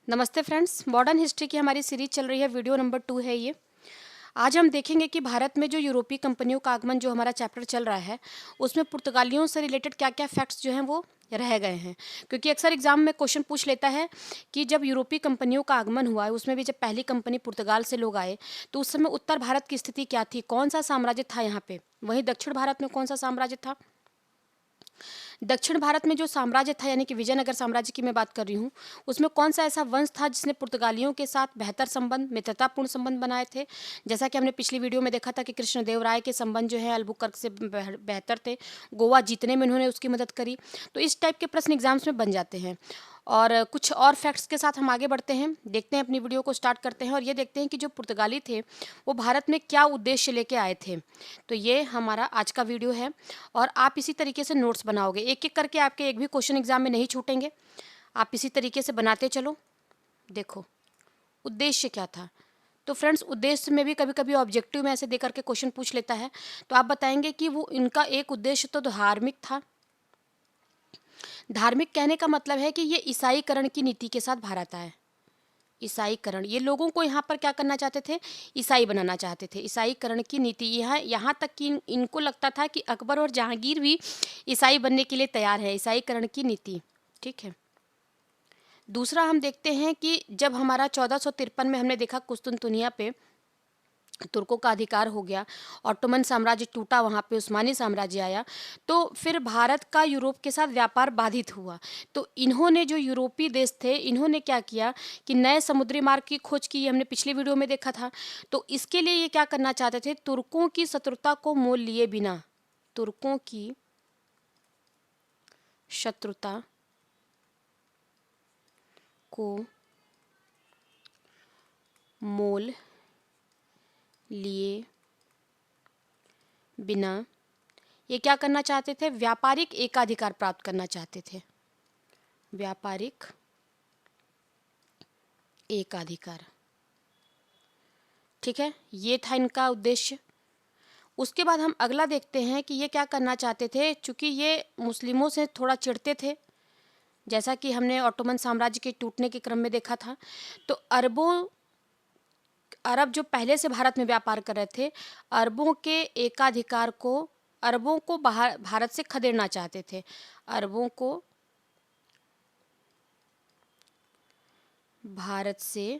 नमस्ते friends, modern history की हमारी सीरीज चल रही है। वीडियो नंबर 2 है ये। आज हम देखेंगे कि भारत में जो यूरोपीय कंपनियों का आगमन जो हमारा चैप्टर चल रहा है, उसमें पुर्तगालियों से रिलेटेड क्या-क्या फैक्ट्स जो हैं वो रह गए हैं। क्योंकि अक्सर एग्जाम में क्वेश्चन पूछ लेता है कि जब यूरोपीय कंपनियों का आगमन हुआ, उसमें भी जब पहली कंपनी पुर्तगाल से लोग आए, तो उस समय उत्तर भारत की स्थिति क्या थी? कौन-सा साम्राज्य था यहाँ पे? वहीं दक्षिण भारत में कौन-सा साम्राज्य था? दक्षिण भारत में जो साम्राज्य था यानी कि विजयनगर साम्राज्य की मैं बात कर रही हूँ, उसमें कौन सा ऐसा वंश था जिसने पुर्तगालियों के साथ बेहतर संबंध, मित्रतापूर्ण संबंध बनाए थे। जैसा कि हमने पिछली वीडियो में देखा था कि कृष्णदेवराय के संबंध जो है अल्बुकर्क से बेहतर थे। गोवा जीतने में उन्होंने उसकी मदद करी। तो इस टाइप के प्रश्न एग्जाम्स में बन जाते हैं। और कुछ और फैक्ट्स के साथ हम आगे बढ़ते हैं, देखते हैं, अपनी वीडियो को स्टार्ट करते हैं और ये देखते हैं कि जो पुर्तगाली थे वो भारत में क्या उद्देश्य लेके आए थे। तो ये हमारा आज का वीडियो है और आप इसी तरीके से नोट्स बनाओगे, एक एक करके आपके एक भी क्वेश्चन एग्जाम में नहीं छूटेंगे। आप इसी तरीके से बनाते चलो। देखो, उद्देश्य क्या था। तो फ्रेंड्स, उद्देश्य में भी कभी कभी ऑब्जेक्टिव में ऐसे दे करके क्वेश्चन पूछ लेता है, तो आप बताएंगे कि वो इनका एक उद्देश्य तो धार्मिक था। धार्मिक कहने का मतलब है कि ये ईसाईकरण की नीति के साथ भारत आए। ईसाईकरण, ये लोगों को यहाँ पर क्या करना चाहते थे? ईसाई बनाना चाहते थे। ईसाईकरण की नीति, यहाँ यहाँ तक कि इनको लगता था कि अकबर और जहांगीर भी ईसाई बनने के लिए तैयार है। ईसाईकरण की नीति, ठीक है। दूसरा हम देखते हैं कि जब हमारा 1453 में हमने देखा कुस्तुनतुनिया पे तुर्कों का अधिकार हो गया, ऑटोमन साम्राज्य टूटा, वहाँ पे उस्मानी साम्राज्य आया, तो फिर भारत का यूरोप के साथ व्यापार बाधित हुआ। तो इन्होंने, जो यूरोपीय देश थे, इन्होंने क्या किया कि नए समुद्री मार्ग की खोज की। हमने पिछले वीडियो में देखा था। तो इसके लिए ये क्या करना चाहते थे? तुर्कों की शत्रुता को मोल लिए बिना, तुर्कों की शत्रुता को मोल लिए बिना ये क्या करना चाहते थे? व्यापारिक एकाधिकार प्राप्त करना चाहते थे। व्यापारिक एकाधिकार, ठीक है, ये था इनका उद्देश्य। उसके बाद हम अगला देखते हैं कि ये क्या करना चाहते थे। चूंकि ये मुस्लिमों से थोड़ा चिढ़ते थे, जैसा कि हमने ऑटोमन साम्राज्य के टूटने के क्रम में देखा था, तो अरब जो पहले से भारत में व्यापार कर रहे थे, अरबों के एकाधिकार को, अरबों को बाहर भारत से खदेड़ना चाहते थे। अरबों को भारत से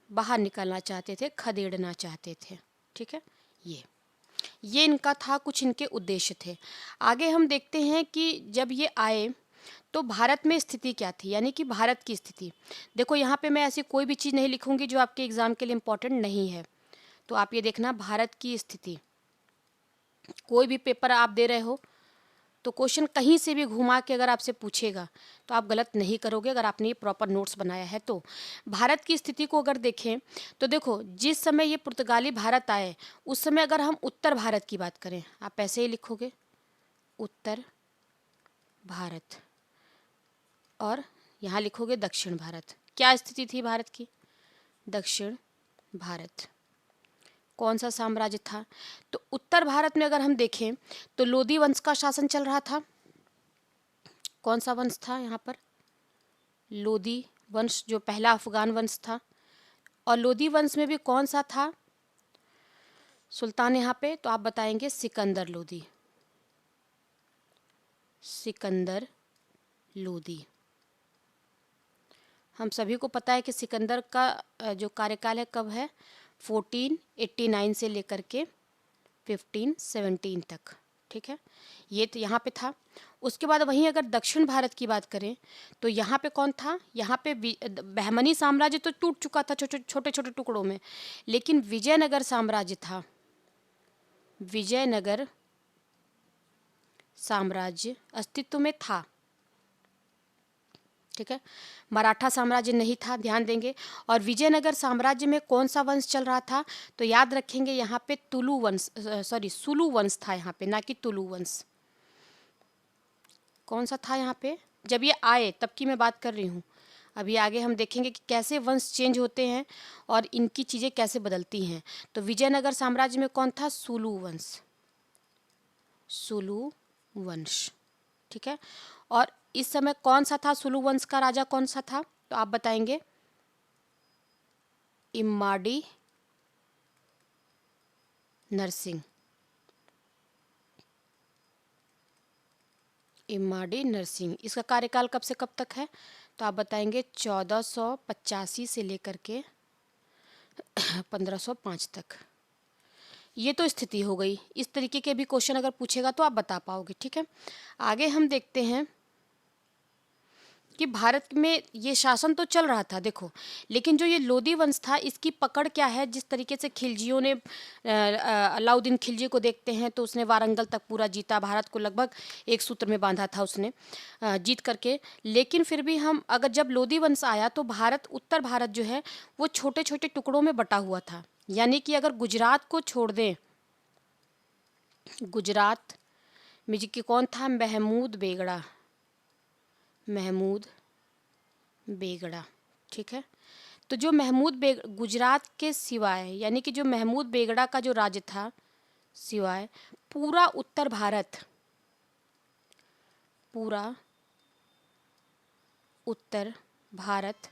बाहर निकलना चाहते थे, खदेड़ना चाहते थे, ठीक है। ये इनका था, कुछ इनके उद्देश्य थे। आगे हम देखते हैं कि जब ये आए तो भारत में स्थिति क्या थी, यानी कि भारत की स्थिति। देखो, यहाँ पे मैं ऐसी कोई भी चीज़ नहीं लिखूंगी जो आपके एग्जाम के लिए इम्पोर्टेंट नहीं है। तो आप ये देखना, भारत की स्थिति। कोई भी पेपर आप दे रहे हो तो क्वेश्चन कहीं से भी घुमा के अगर आपसे पूछेगा तो आप गलत नहीं करोगे, अगर आपने ये प्रॉपर नोट्स बनाया है तो। भारत की स्थिति को अगर देखें तो देखो, जिस समय ये पुर्तगाली भारत आए, उस समय अगर हम उत्तर भारत की बात करें, आप ऐसे ही लिखोगे, उत्तर भारत, और यहाँ लिखोगे दक्षिण भारत। क्या स्थिति थी भारत की? दक्षिण भारत। कौन सा साम्राज्य था? तो उत्तर भारत में अगर हम देखें तो लोदी वंश का शासन चल रहा था। कौन सा वंश था यहाँ पर? लोदी वंश, जो पहला अफगान वंश था। और लोदी वंश में भी कौन सा था सुल्तान यहाँ पे? तो आप बताएंगे सिकंदर लोदी। सिकंदर लोदी। हम सभी को पता है कि सिकंदर का जो कार्यकाल है कब है? 1489 से लेकर के 1517 तक, ठीक है। ये तो यहाँ पे था। उसके बाद वहीं अगर दक्षिण भारत की बात करें तो यहाँ पे कौन था? यहाँ पे बहमनी साम्राज्य तो टूट चुका था छोटे छोटे टुकड़ों में, लेकिन विजयनगर साम्राज्य था। विजयनगर साम्राज्य अस्तित्व में था, ठीक है। मराठा साम्राज्य नहीं था, ध्यान देंगे। और विजयनगर साम्राज्य में कौन सा वंश चल रहा था? तो याद रखेंगे, यहाँ पे तुलु वंश, सॉरी सुलु वंश था यहाँ पे, ना कि तुलु वंश। कौन सा था यहाँ पे? जब ये आए तब की मैं बात कर रही हूँ। अभी आगे हम देखेंगे कि कैसे वंश चेंज होते हैं और इनकी चीज़ें कैसे बदलती हैं। तो विजयनगर साम्राज्य में कौन था? सुलु वंश। सुलु वंश, ठीक है। और इस समय कौन सा था सुलु वंश का राजा, कौन सा था? तो आप बताएंगे इम्माडी नरसिंह। इम्माडी नरसिंह। इसका कार्यकाल कब से कब तक है? तो आप बताएंगे 1485 से लेकर के 1505 तक। ये तो स्थिति हो गई। इस तरीके के भी क्वेश्चन अगर पूछेगा तो आप बता पाओगे, ठीक है। आगे हम देखते हैं कि भारत में ये शासन तो चल रहा था देखो, लेकिन जो ये लोदी वंश था इसकी पकड़ क्या है? जिस तरीके से खिलजियों ने अलाउद्दीन खिलजी को देखते हैं तो उसने वारंगल तक पूरा जीता, भारत को लगभग एक सूत्र में बांधा था उसने जीत करके। लेकिन फिर भी हम अगर जब लोदी वंश आया तो भारत, उत्तर भारत जो है वो छोटे छोटे टुकड़ों में बटा हुआ था। यानी कि अगर गुजरात को छोड़ दें, गुजरात में जी कौन था? महमूद बेगड़ा, महमूद बेगड़ा, ठीक है। तो जो गुजरात के सिवाय, यानी कि जो महमूद बेगड़ा का जो राज्य था सिवाय, पूरा उत्तर भारत, पूरा उत्तर भारत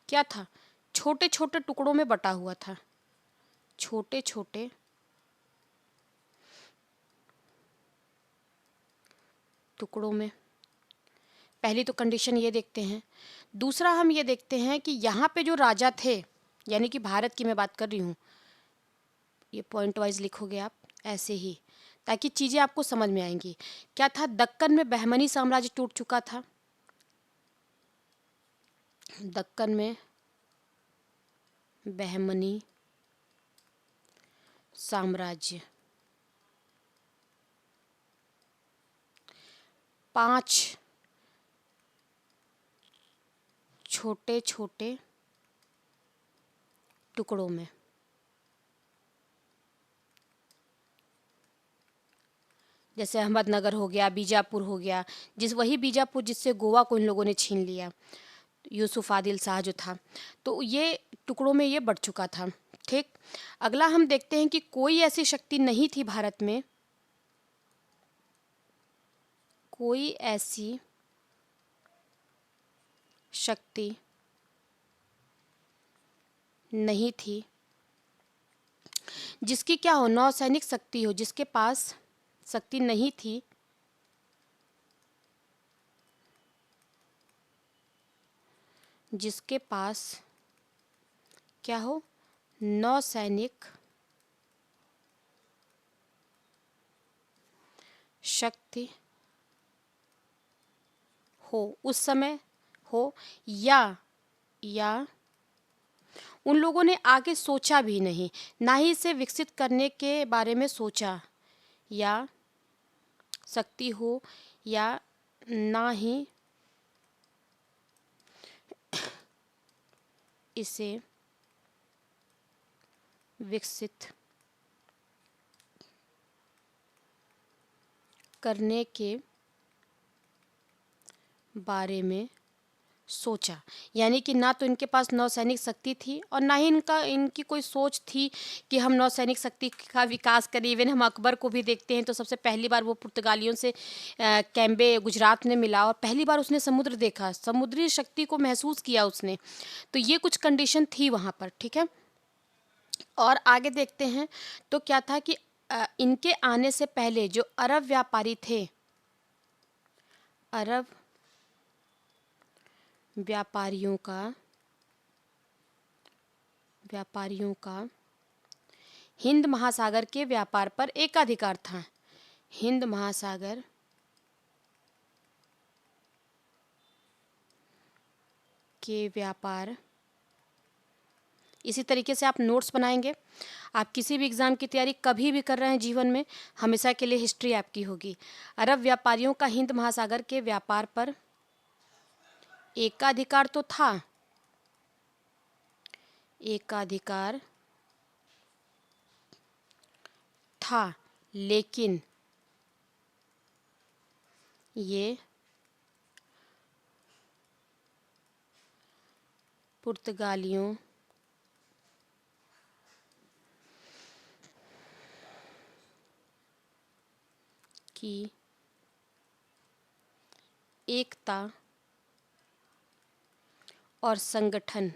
क्या था? छोटे छोटे टुकड़ों में बटा हुआ था, छोटे छोटे टुकड़ों में। पहली तो कंडीशन ये देखते हैं। दूसरा हम ये देखते हैं कि यहाँ पे जो राजा थे, यानी कि भारत की मैं बात कर रही हूँ, ये पॉइंट वाइज लिखोगे आप ऐसे ही, ताकि चीज़ें आपको समझ में आएंगी। क्या था? दक्कन में बहमनी साम्राज्य टूट चुका था, दक्कन में बहमनी साम्राज्य। 5 छोटे छोटे टुकड़ों में, जैसे अहमदनगर हो गया, बीजापुर हो गया, वही बीजापुर जिससे गोवा को इन लोगों ने छीन लिया, यूसुफ आदिल शाह जो था, तो ये टुकड़ों में ये बढ़ चुका था, ठीक। अगला हम देखते हैं कि कोई ऐसी शक्ति नहीं थी भारत में, कोई ऐसी शक्ति नहीं थी जिसकी क्या हो, नौसैनिक शक्ति हो, जिसके पास शक्ति नहीं थी जिसके पास क्या हो, नौसैनिक शक्ति हो उस समय हो, या उन लोगों ने आगे सोचा भी नहीं, ना ही इसे विकसित करने के बारे में सोचा, या शक्ति हो, या ना ही इसे विकसित करने के बारे में सोचा। यानी कि ना तो इनके पास नौसैनिक शक्ति थी और ना ही इनकी कोई सोच थी कि हम नौसैनिक शक्ति का विकास करें। इवन हम अकबर को भी देखते हैं तो सबसे पहली बार वो पुर्तगालियों से कैम्बे गुजरात में मिला और पहली बार उसने समुद्र देखा, समुद्री शक्ति को महसूस किया उसने। तो ये कुछ कंडीशन थी वहाँ पर, ठीक है। और आगे देखते हैं तो क्या था कि इनके आने से पहले जो अरब व्यापारी थे, अरब व्यापारियों का हिंद महासागर के व्यापार पर एकाधिकार था। हिंद महासागर के व्यापार, इसी तरीके से आप नोट्स बनाएंगे। आप किसी भी एग्ज़ाम की तैयारी कभी भी कर रहे हैं जीवन में, हमेशा के लिए हिस्ट्री आपकी होगी। अरब व्यापारियों का हिंद महासागर के व्यापार पर एकाधिकार तो था, एकाधिकार था, लेकिन ये पुर्तगालियों की एकता और संगठन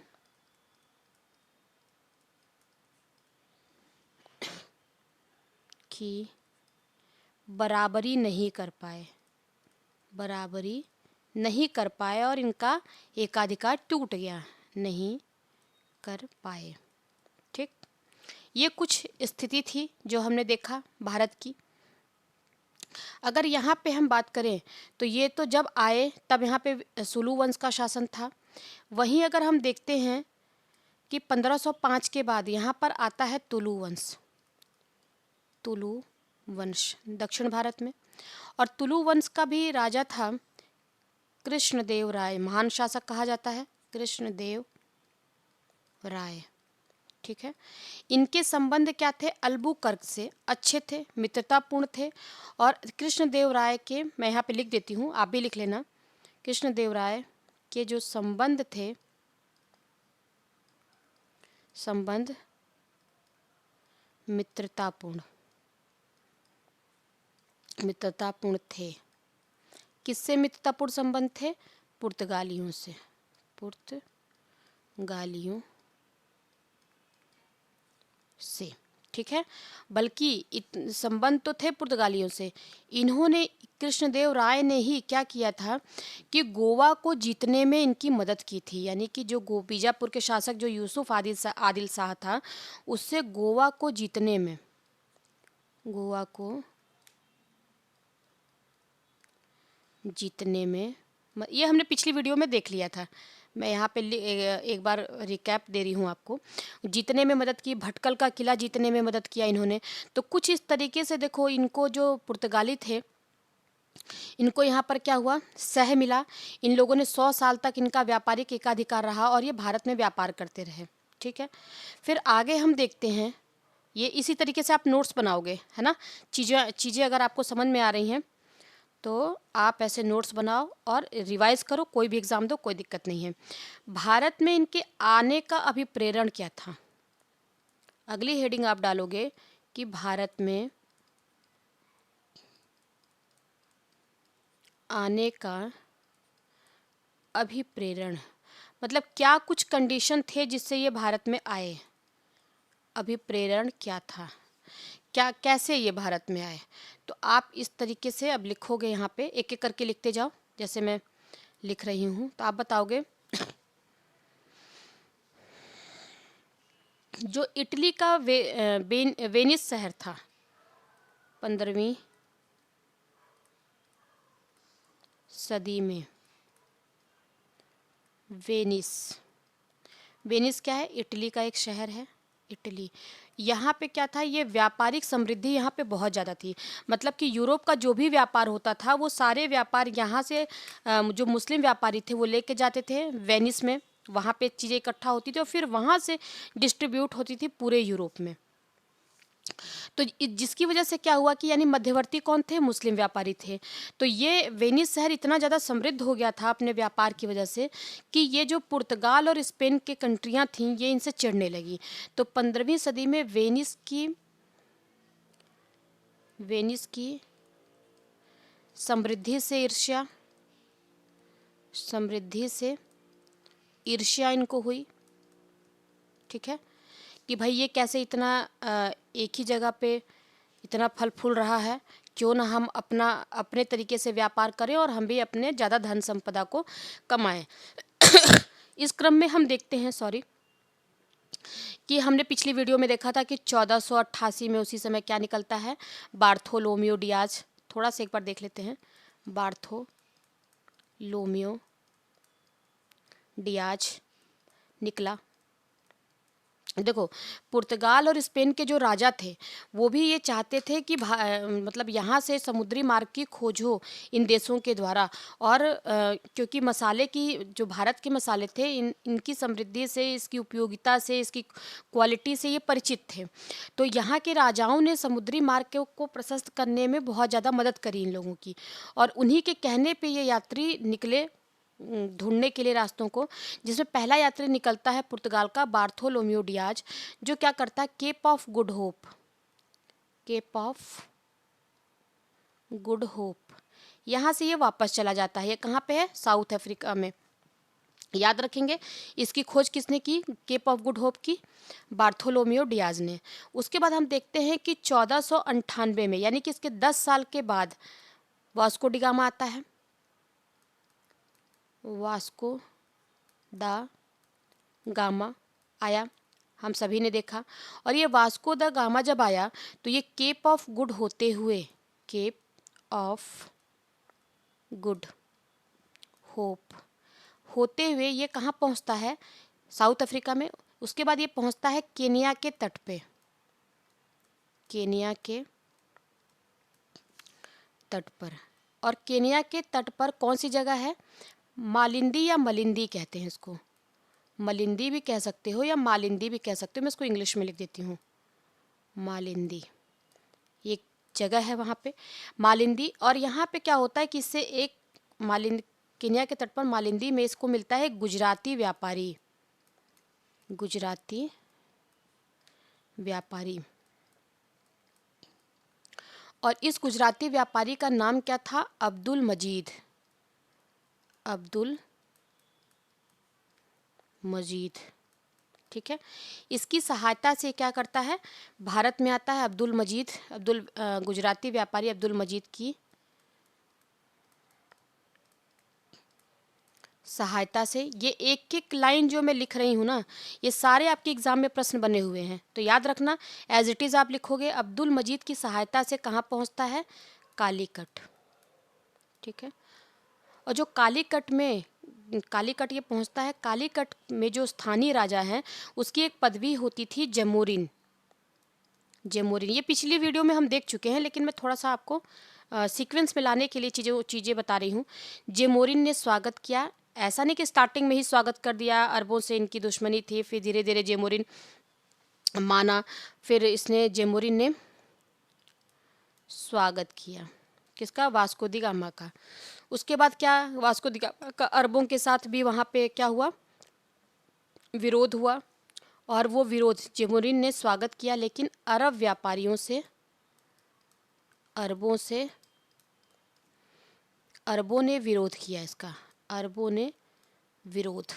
की बराबरी नहीं कर पाए, बराबरी नहीं कर पाए और इनका एकाधिकार टूट गया, नहीं कर पाए। ठीक, ये कुछ स्थिति थी जो हमने देखा भारत की। अगर यहाँ पे हम बात करें तो ये तो जब आए तब यहाँ पे सुलू वंश का शासन था। वहीं अगर हम देखते हैं कि 1505 के बाद यहाँ पर आता है तुलु वंश, तुलु वंश दक्षिण भारत में। और तुलु वंश का भी राजा था कृष्णदेव राय, महान शासक कहा जाता है कृष्णदेव राय। ठीक है, इनके संबंध क्या थे, अल्बुकर्क से अच्छे थे, मित्रतापूर्ण थे। और कृष्णदेव राय के, मैं यहाँ पे लिख देती हूँ, आप भी लिख लेना, कृष्णदेव राय के जो संबंध थे, संबंध मित्रतापूर्ण, मित्रतापूर्ण थे। किससे मित्रतापूर्ण संबंध थे, पुर्तगालियों से, पुर्तगालियों से। ठीक है, बल्कि संबंध तो थे पुर्तगालियों से। इन्होंने, कृष्णदेव राय ने ही क्या किया था कि गोवा को जीतने में इनकी मदद की थी। यानी कि जो बीजापुर के शासक जो यूसुफ आदिल शाह था, उससे गोवा को जीतने में, गोवा को जीतने में, ये हमने पिछली वीडियो में देख लिया था, मैं यहाँ पे एक बार रिकैप दे रही हूँ आपको। जीतने में मदद की, भटकल का किला जीतने में मदद किया इन्होंने। तो कुछ इस तरीके से देखो, इनको जो पुर्तगाली थे, इनको यहाँ पर क्या हुआ, सह मिला। इन लोगों ने 100 साल तक इनका व्यापारिक एकाधिकार रहा और ये भारत में व्यापार करते रहे। ठीक है, फिर आगे हम देखते हैं, ये इसी तरीके से आप नोट्स बनाओगे, है ना। चीज़ें अगर आपको समझ में आ रही हैं तो आप ऐसे नोट्स बनाओ और रिवाइज करो, कोई भी एग्ज़ाम दो, कोई दिक्कत नहीं है। भारत में इनके आने का अभिप्रेरण क्या था, अगली हेडिंग आप डालोगे कि भारत में आने का अभिप्रेरण, मतलब क्या कुछ कंडीशन थे जिससे ये भारत में आए, अभिप्रेरण क्या था, क्या कैसे ये भारत में आए। तो आप इस तरीके से अब लिखोगे, यहाँ पे एक एक करके लिखते जाओ, जैसे मैं लिख रही हूँ। तो आप बताओगे जो इटली का वेनिस शहर था 15वीं सदी में, वेनिस, वेनिस क्या है, इटली का एक शहर है, इटली। यहाँ पे क्या था, ये व्यापारिक समृद्धि यहाँ पे बहुत ज़्यादा थी। मतलब कि यूरोप का जो भी व्यापार होता था, वो सारे व्यापार यहाँ से जो मुस्लिम व्यापारी थे वो लेके जाते थे वेनिस में, वहाँ पे चीज़ें इकट्ठा होती थी और फिर वहाँ से डिस्ट्रीब्यूट होती थी पूरे यूरोप में। तो जिसकी वजह से क्या हुआ कि यानी मध्यवर्ती कौन थे, मुस्लिम व्यापारी थे। तो ये वेनिस शहर इतना ज़्यादा समृद्ध हो गया था अपने व्यापार की वजह से कि ये जो पुर्तगाल और स्पेन के कंट्रियां थीं, ये इनसे चिढ़ने लगी। तो 15वीं सदी में वेनिस की समृद्धि से ईर्ष्या इनको हुई। ठीक है, कि भाई ये कैसे इतना एक ही जगह पे इतना फल फूल रहा है, क्यों ना हम अपने तरीके से व्यापार करें और हम भी अपने ज़्यादा धन संपदा को कमाएं। इस क्रम में हम देखते हैं, कि हमने पिछली वीडियो में देखा था कि 1488 में उसी समय क्या निकलता है, बार्थोलोमियो डियाज। थोड़ा सा एक बार देख लेते हैं, बार्थोलोमियो डियाज निकला। देखो, पुर्तगाल और स्पेन के जो राजा थे वो भी ये चाहते थे कि मतलब यहाँ से समुद्री मार्ग की खोज हो इन देशों के द्वारा। और क्योंकि मसाले की, जो भारत के मसाले थे, इनकी समृद्धि से, इसकी उपयोगिता से, इसकी क्वालिटी से ये परिचित थे। तो यहाँ के राजाओं ने समुद्री मार्ग को प्रशस्त करने में बहुत ज़्यादा मदद करी इन लोगों की। और उन्हीं के कहने पर ये यात्री निकले ढूंढने के लिए रास्तों को, जिसमें पहला यात्री निकलता है पुर्तगाल का बार्थोलोमियो डियाज, जो क्या करता है, केप ऑफ गुड होप यहाँ से ये वापस चला जाता है। ये कहाँ पे है? साउथ अफ्रीका में। याद रखेंगे। इसकी खोज किसने की? केप ऑफ गुड होप की बार्थोलोमियो डियाज ने। उसके बाद हम देखते हैं कि 1498 में, यानी कि इसके 10 साल के बाद वास्को डी गामा आता है। वास्को दा गामा आया, हम सभी ने देखा। और ये वास्को द गामा जब आया तो ये केप ऑफ गुड होते हुए, केप ऑफ गुड होप होते हुए ये कहाँ पहुँचता है? साउथ अफ्रीका में। उसके बाद ये पहुँचता है केनिया के तट पे, केनिया के तट पर। और केनिया के तट पर कौन सी जगह है? मालिंदी या मलिंदी कहते हैं इसको। मलिंदी भी कह सकते हो या मालिंदी भी कह सकते हो, मैं इसको इंग्लिश में लिख देती हूँ, मालिंदी। ये जगह है वहाँ पे मालिंदी। और यहाँ पे क्या होता है कि इससे एक मालिंदी, केनिया के तट पर मालिंदी में इसको मिलता है गुजराती व्यापारी, गुजराती व्यापारी। और इस गुजराती व्यापारी का नाम क्या था? अब्दुल मजीद, अब्दुल मजीद। ठीक है। इसकी सहायता से क्या करता है? भारत में आता है अब्दुल मजीद, गुजराती व्यापारी अब्दुल मजीद की सहायता से। ये एक एक लाइन जो मैं लिख रही हूँ ना, ये सारे आपके एग्जाम में प्रश्न बने हुए हैं, तो याद रखना। एज इट इज़ आप लिखोगे अब्दुल मजीद की सहायता से कहाँ पहुँचता है? कालीकट। ठीक है। और जो कालीकट ये पहुँचता है, कालीकट में जो स्थानीय राजा हैं उसकी एक पदवी होती थी जमोरिन। जमोरिन ये पिछली वीडियो में हम देख चुके हैं, लेकिन मैं थोड़ा सा आपको सीक्वेंस में लाने के लिए चीज़ें बता रही हूँ। जेमोरिन ने स्वागत किया। ऐसा नहीं कि स्टार्टिंग में ही स्वागत कर दिया, अरबों से इनकी दुश्मनी थी, फिर धीरे धीरे जेमोरिन माना, फिर जेमोरिन ने स्वागत किया। किसका? वास्को दी गामा का। उसके बाद क्या? वास्को दी गामा का अरबों के साथ भी वहाँ पे क्या हुआ? विरोध हुआ। और वो विरोध जेमोरिन ने स्वागत किया, लेकिन अरब व्यापारियों से, अरबों ने विरोध किया इसका। अरबों ने विरोध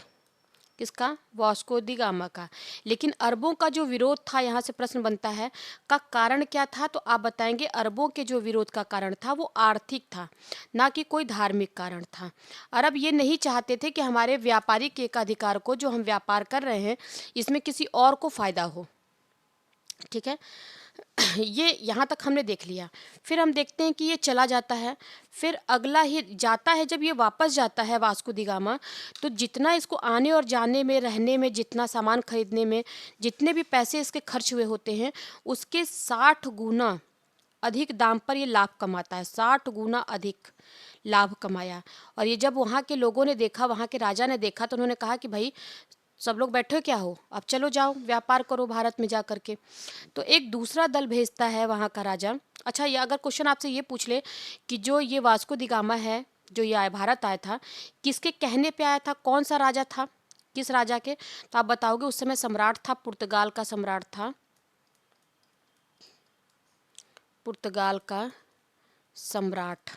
किसका? वास्को दी गामा का। लेकिन अरबों का जो विरोध था, यहाँ से प्रश्न बनता है, का कारण क्या था? तो आप बताएंगे अरबों के जो विरोध का कारण था वो आर्थिक था, ना कि कोई धार्मिक कारण था। अरब ये नहीं चाहते थे कि हमारे व्यापारिक एकाधिकार को, जो हम व्यापार कर रहे हैं, इसमें किसी और को फायदा हो। ठीक है। ये यहाँ तक हमने देख लिया। फिर हम देखते हैं कि ये चला जाता है। फिर अगला ही जाता है, जब ये वापस जाता है वास्को दी गामा, तो जितना इसको आने और जाने में, रहने में, जितना सामान खरीदने में, जितने भी पैसे इसके खर्च हुए होते हैं, उसके 60 गुना अधिक दाम पर ये लाभ कमाता है। 60 गुना अधिक लाभ कमाया। और ये जब वहाँ के लोगों ने देखा, वहाँ के राजा ने देखा, तो उन्होंने कहा कि भाई सब लोग बैठे क्या हो, अब चलो जाओ व्यापार करो भारत में जा करके। तो एक दूसरा दल भेजता है वहाँ का राजा। अच्छा, ये अगर क्वेश्चन आपसे ये पूछ ले कि जो ये वास्को दी गामा है, जो ये आया भारत आया था, किसके कहने पे आया था? कौन सा राजा था? किस राजा के? तो आप बताओगे उस समय सम्राट था, पुर्तगाल का सम्राट था। पुर्तगाल का सम्राट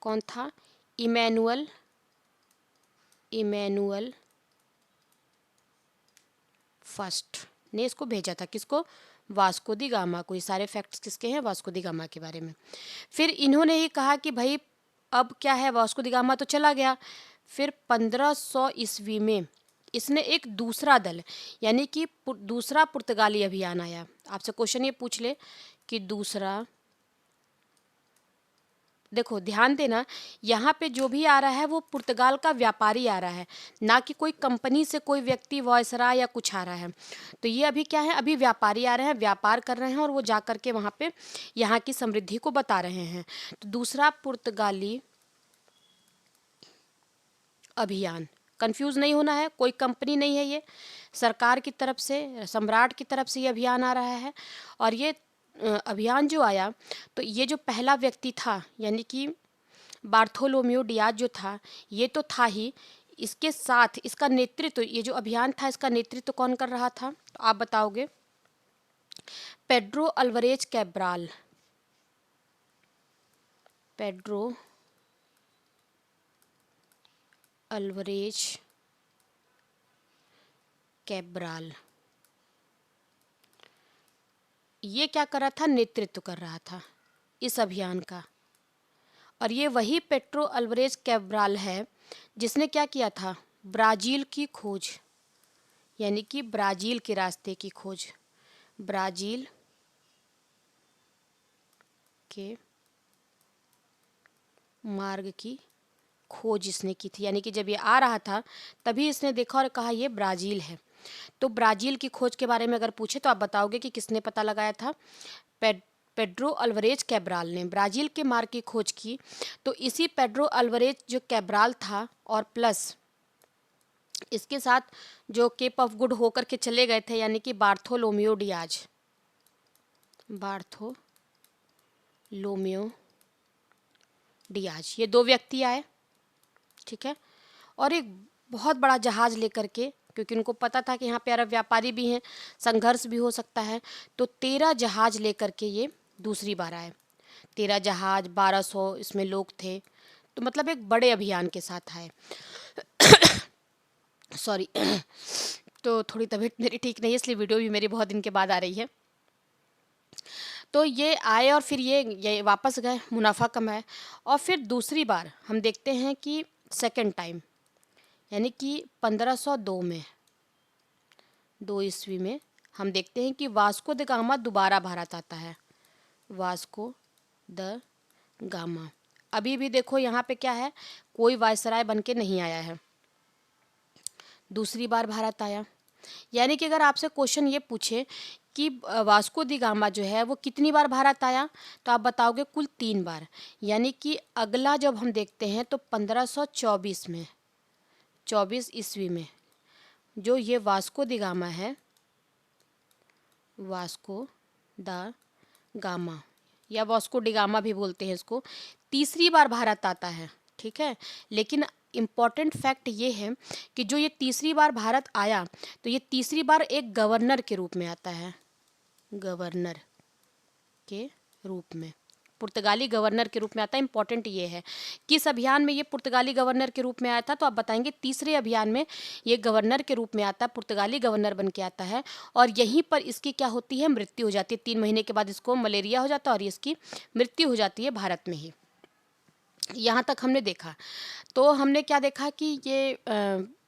कौन था? इमैनुअल फर्स्ट ने इसको भेजा था। किसको? वास्को दी गामा को। ये सारे फैक्ट्स किसके हैं? वास्को दी गामा के बारे में। फिर इन्होंने ही कहा कि भाई अब क्या है, वास्को दी गामा तो चला गया। फिर 1500 ईस्वी में इसने एक दूसरा दल, यानी कि दूसरा पुर्तगाली अभियान आया। आपसे क्वेश्चन ये पूछ ले कि दूसरा, देखो ध्यान देना, यहाँ पे जो भी आ रहा है वो पुर्तगाल का व्यापारी आ रहा है, ना कि कोई कंपनी से कोई व्यक्ति वॉयसराय या कुछ आ रहा है। तो ये अभी क्या है? अभी व्यापारी आ रहे हैं, व्यापार कर रहे हैं, और वो जा कर के वहाँ पे यहाँ की समृद्धि को बता रहे हैं। तो दूसरा पुर्तगाली अभियान, कंफ्यूज नहीं होना है, कोई कंपनी नहीं है, ये सरकार की तरफ से, सम्राट की तरफ से ये अभियान आ रहा है। और ये अभियान जो आया, तो ये जो पहला व्यक्ति था, यानी कि बार्थोलोमियो डियाज जो था, ये तो था ही, इसके साथ इसका नेतृत्व, ये जो अभियान था इसका नेतृत्व कौन कर रहा था? तो आप बताओगे Pedro Alvares Cabral. Pedro Alvares Cabral, ये क्या कर रहा था, नेतृत्व कर रहा था इस अभियान का। और ये वही पेड्रो अल्वरेज कैब्राल है जिसने क्या किया था, ब्राज़ील की खोज, यानी कि ब्राज़ील के रास्ते की खोज, ब्राज़ील के मार्ग की खोज इसने की थी। यानी कि जब ये आ रहा था तभी इसने देखा और कहा ये ब्राज़ील है। तो ब्राज़ील की खोज के बारे में अगर पूछे तो आप बताओगे कि किसने पता लगाया था, पेड्रो अल्वरेज कैब्राल ने ब्राज़ील के मार्ग की खोज की। तो इसी पेड्रो अल्वरेज जो कैब्राल था और प्लस इसके साथ जो केप ऑफ गुड होकर के चले गए थे, यानी कि बार्थोलोमियो डियाज, ये दो व्यक्ति आए, ठीक है। और एक बहुत बड़ा जहाज़ लेकर के, क्योंकि उनको पता था कि यहाँ पे अरब व्यापारी भी हैं, संघर्ष भी हो सकता है, तो 13 जहाज़ लेकर के ये दूसरी बार आए। 13 जहाज़, 1200 इसमें लोग थे, तो मतलब एक बड़े अभियान के साथ आए। सॉरी तो थोड़ी तबीयत मेरी ठीक नहीं है, इसलिए वीडियो भी मेरी बहुत दिन के बाद आ रही है। तो ये आए और फिर ये वापस गए, मुनाफा कमाए। और फिर दूसरी बार हम देखते हैं कि सेकंड टाइम, यानी कि 1502 में, 2 ईस्वी में हम देखते हैं कि वास्को द गामा दोबारा भारत आता है। वास्को द गामा अभी भी देखो यहाँ पे क्या है, कोई वायसराय बन के नहीं आया है, दूसरी बार भारत आया। यानी कि अगर आपसे क्वेश्चन ये पूछे कि वास्को दी गामा जो है वो कितनी बार भारत आया, तो आप बताओगे कुल 3 बार। यानी कि अगला जब हम देखते हैं तो 1524 में, 24 ईस्वी में जो ये वास्को दी गामा है, वास्को द गामा या वास्को डी गामा भी बोलते हैं इसको, तीसरी बार भारत आता है, ठीक है। लेकिन इम्पॉर्टेंट फैक्ट ये है कि जो ये तीसरी बार भारत आया, तो ये तीसरी बार एक गवर्नर के रूप में आता है, गवर्नर के रूप में, पुर्तगाली गवर्नर के रूप में आता है। इंपॉर्टेंट ये है किस अभियान में ये पुर्तगाली गवर्नर के रूप में आया था, तो आप बताएंगे तीसरे अभियान में ये गवर्नर के रूप में आता है, पुर्तगाली गवर्नर बन के आता है। और यहीं पर इसकी क्या होती है, मृत्यु हो जाती है। 3 महीने के बाद इसको मलेरिया हो जाता है और इसकी मृत्यु हो जाती है भारत में ही। यहाँ तक हमने देखा। तो हमने क्या देखा कि ये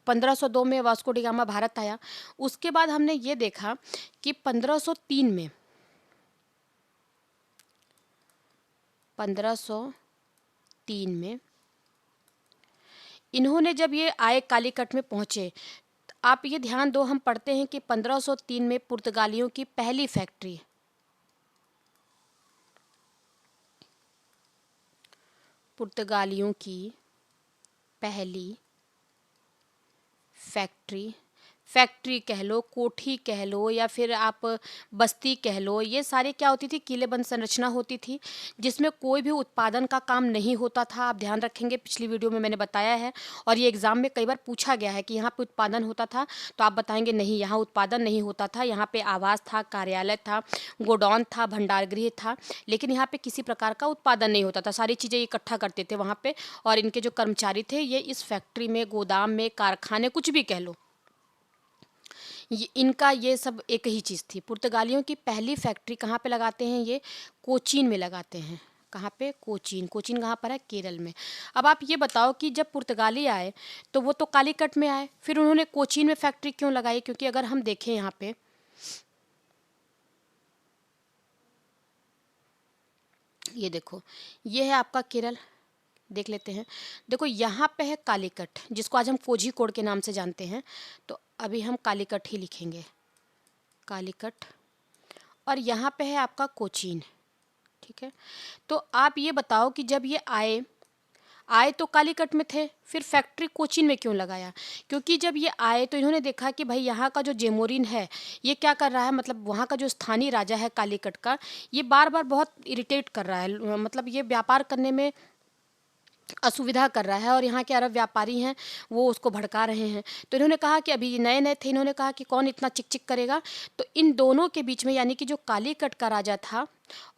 1502 में वास्को डी गामा भारत आया। उसके बाद हमने ये देखा कि 1503 में इन्होंने जब ये आए कालीकट में पहुँचे, आप ये ध्यान दो, हम पढ़ते हैं कि 1503 में पुर्तगालियों की पहली फैक्ट्री, पुर्तगालियों की पहली फैक्ट्री कह लो, कोठी कह लो, या फिर आप बस्ती कह लो, ये सारे क्या होती थी, किलेबंद संरचना होती थी जिसमें कोई भी उत्पादन का काम नहीं होता था। आप ध्यान रखेंगे, पिछली वीडियो में मैंने बताया है, और ये एग्जाम में कई बार पूछा गया है कि यहाँ पे उत्पादन होता था, तो आप बताएंगे नहीं, यहाँ उत्पादन नहीं होता था, यहाँ पे आवास था, कार्यालय था, गोडाउन था, भंडारगृह था, लेकिन यहाँ पे किसी प्रकार का उत्पादन नहीं होता था। सारी चीज़ें इकट्ठा करते थे वहाँ पे, और इनके जो कर्मचारी थे ये इस फैक्ट्री में, गोदाम में, कारखाने, कुछ भी कह लो, इनका ये सब एक ही चीज़ थी। पुर्तगालियों की पहली फैक्ट्री कहाँ पे लगाते हैं, ये कोचीन में लगाते हैं। कहाँ पे, कोचीन। कोचीन कहाँ पर है, केरल में। अब आप ये बताओ कि जब पुर्तगाली आए तो वो तो कालीकट में आए, फिर उन्होंने कोचीन में फैक्ट्री क्यों लगाई? क्योंकि अगर हम देखें यहाँ पे, ये देखो, ये है आपका केरल, देख लेते हैं। देखो यहाँ पे है कालीकट, जिसको आज हम कोझीकोड के नाम से जानते हैं, तो अभी हम कालीकट ही लिखेंगे, कालीकट। और यहाँ पे है आपका कोचीन, ठीक है। तो आप ये बताओ कि जब ये आए तो कालीकट में थे, फिर फैक्ट्री कोचीन में क्यों लगाया? क्योंकि जब ये आए तो इन्होंने देखा कि भाई यहाँ का जो जेमोरिन है ये क्या कर रहा है, मतलब वहाँ का जो स्थानीय राजा है कालीकट का, ये बार बार बहुत इरिटेट कर रहा है, मतलब ये व्यापार करने में असुविधा कर रहा है और यहाँ के अरब व्यापारी हैं वो उसको भड़का रहे हैं। तो इन्होंने कहा कि अभी नए नए थे, इन्होंने कहा कि कौन इतना चिक चिक करेगा। तो इन दोनों के बीच में यानी कि जो कालीकट का राजा था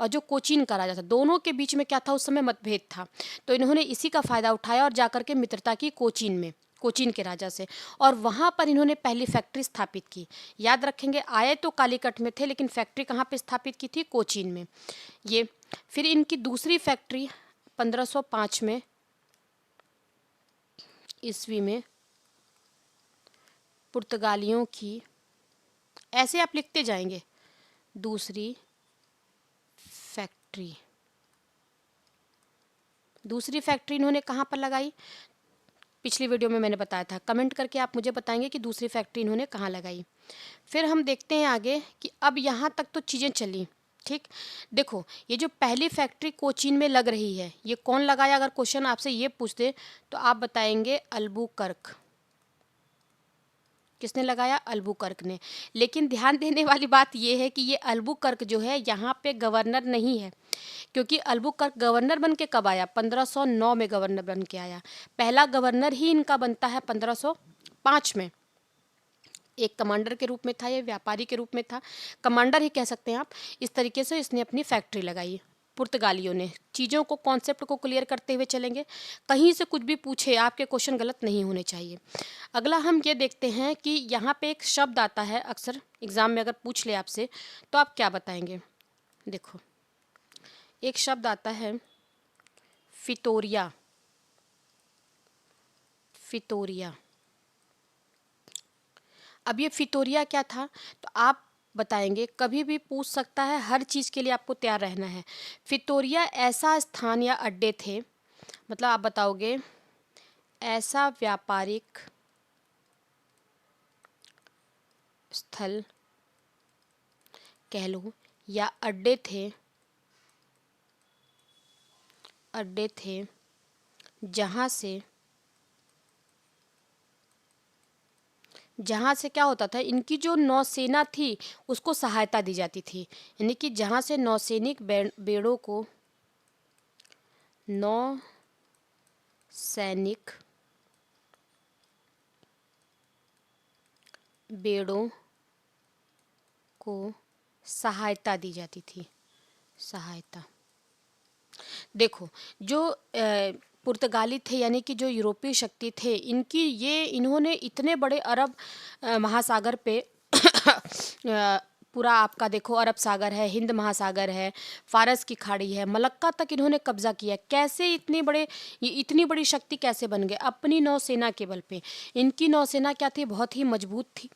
और जो कोचीन का राजा था, दोनों के बीच में क्या था, उस समय मतभेद था। तो इन्होंने इसी का फायदा उठाया और जाकर के मित्रता की कोचीन में, कोचीन के राजा से, और वहाँ पर इन्होंने पहली फैक्ट्री स्थापित की। याद रखेंगे, आए तो कालीकट में थे लेकिन फैक्ट्री कहाँ पे स्थापित की थी, कोचीन में। ये फिर इनकी दूसरी फैक्ट्री 1505 में ईस्वी में पुर्तगालियों की, ऐसे आप लिखते जाएंगे, दूसरी फैक्ट्री, दूसरी फैक्ट्री इन्होंने कहाँ पर लगाई, पिछली वीडियो में मैंने बताया था। कमेंट करके आप मुझे बताएंगे कि दूसरी फैक्ट्री इन्होंने कहाँ लगाई। फिर हम देखते हैं आगे कि अब यहाँ तक तो चीज़ें चली, ठीक। देखो, ये जो पहली फैक्ट्री कोचीन में लग रही है, ये कौन लगाया, अगर क्वेश्चन आपसे ये पूछ दे तो आप बताएंगे अल्बुकर्क। किसने लगाया, अल्बुकर्क ने। लेकिन ध्यान देने वाली बात यह है कि ये अल्बुकर्क जो है यहाँ पे गवर्नर नहीं है, क्योंकि अल्बुकर्क गवर्नर बन के कब आया, 1509 में गवर्नर बन के आया। पहला गवर्नर ही इनका बनता है 1505 में। एक कमांडर के रूप में था, ये व्यापारी के रूप में था, कमांडर ही कह सकते हैं आप। इस तरीके से इसने अपनी फैक्ट्री लगाई पुर्तगालियों ने। चीज़ों को, कॉन्सेप्ट को क्लियर करते हुए चलेंगे, कहीं से कुछ भी पूछे आपके क्वेश्चन गलत नहीं होने चाहिए। अगला हम ये देखते हैं कि यहाँ पे एक शब्द आता है, अक्सर एग्जाम में अगर पूछ ले आपसे तो आप क्या बताएंगे। देखो, एक शब्द आता है फितोरिया, फितोरिया। अब ये फितोरिया क्या था, तो आप बताएंगे, कभी भी पूछ सकता है, हर चीज़ के लिए आपको तैयार रहना है। फितोरिया ऐसा स्थान या अड्डे थे, मतलब आप बताओगे ऐसा व्यापारिक स्थल कह लो या अड्डे थे, अड्डे थे जहाँ से क्या होता था, इनकी जो नौसेना थी उसको सहायता दी जाती थी। यानी कि जहाँ से नौसैनिक बेड़ों को, नौ सैनिक बेड़ों को सहायता दी जाती थी, सहायता। देखो, जो पुर्तगाली थे यानी कि जो यूरोपीय शक्ति थे, इनकी ये, इन्होंने इतने बड़े अरब महासागर पे पूरा आपका देखो, अरब सागर है, हिंद महासागर है, फारस की खाड़ी है, मलक्का तक इन्होंने कब्जा किया। कैसे इतने बड़े, ये इतनी बड़ी शक्ति कैसे बन गए, अपनी नौसेना के बल पे। इनकी नौसेना क्या थी, बहुत ही मजबूत थी,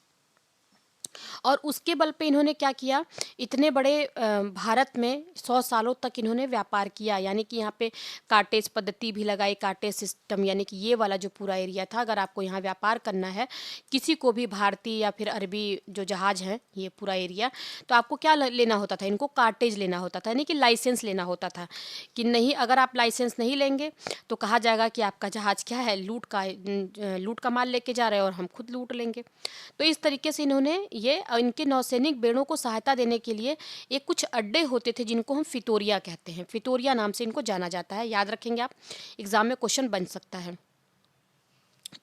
और उसके बल पे इन्होंने क्या किया, इतने बड़े भारत में 100 सालों तक इन्होंने व्यापार किया। यानी कि यहाँ पे कार्टेज पद्धति भी लगाई, कार्टेज सिस्टम, यानी कि ये वाला जो पूरा एरिया था, अगर आपको यहाँ व्यापार करना है किसी को भी, भारतीय या फिर अरबी जो जहाज हैं, ये पूरा एरिया, तो आपको क्या लेना होता था, इनको कार्टेज लेना होता था, यानी कि लाइसेंस लेना होता था। कि नहीं, अगर आप लाइसेंस नहीं लेंगे तो कहा जाएगा कि आपका जहाज क्या है, लूट का माल लेके जा रहे हैं और हम खुद लूट लेंगे। तो इस तरीके से इन्होंने ये, इनके नौसैनिक बेड़ों को सहायता देने के लिए एक कुछ अड्डे होते थे जिनको हम फितोरिया कहते हैं, फितोरिया नाम से इनको जाना जाता है। याद रखेंगे आप, एग्जाम में क्वेश्चन बन सकता है,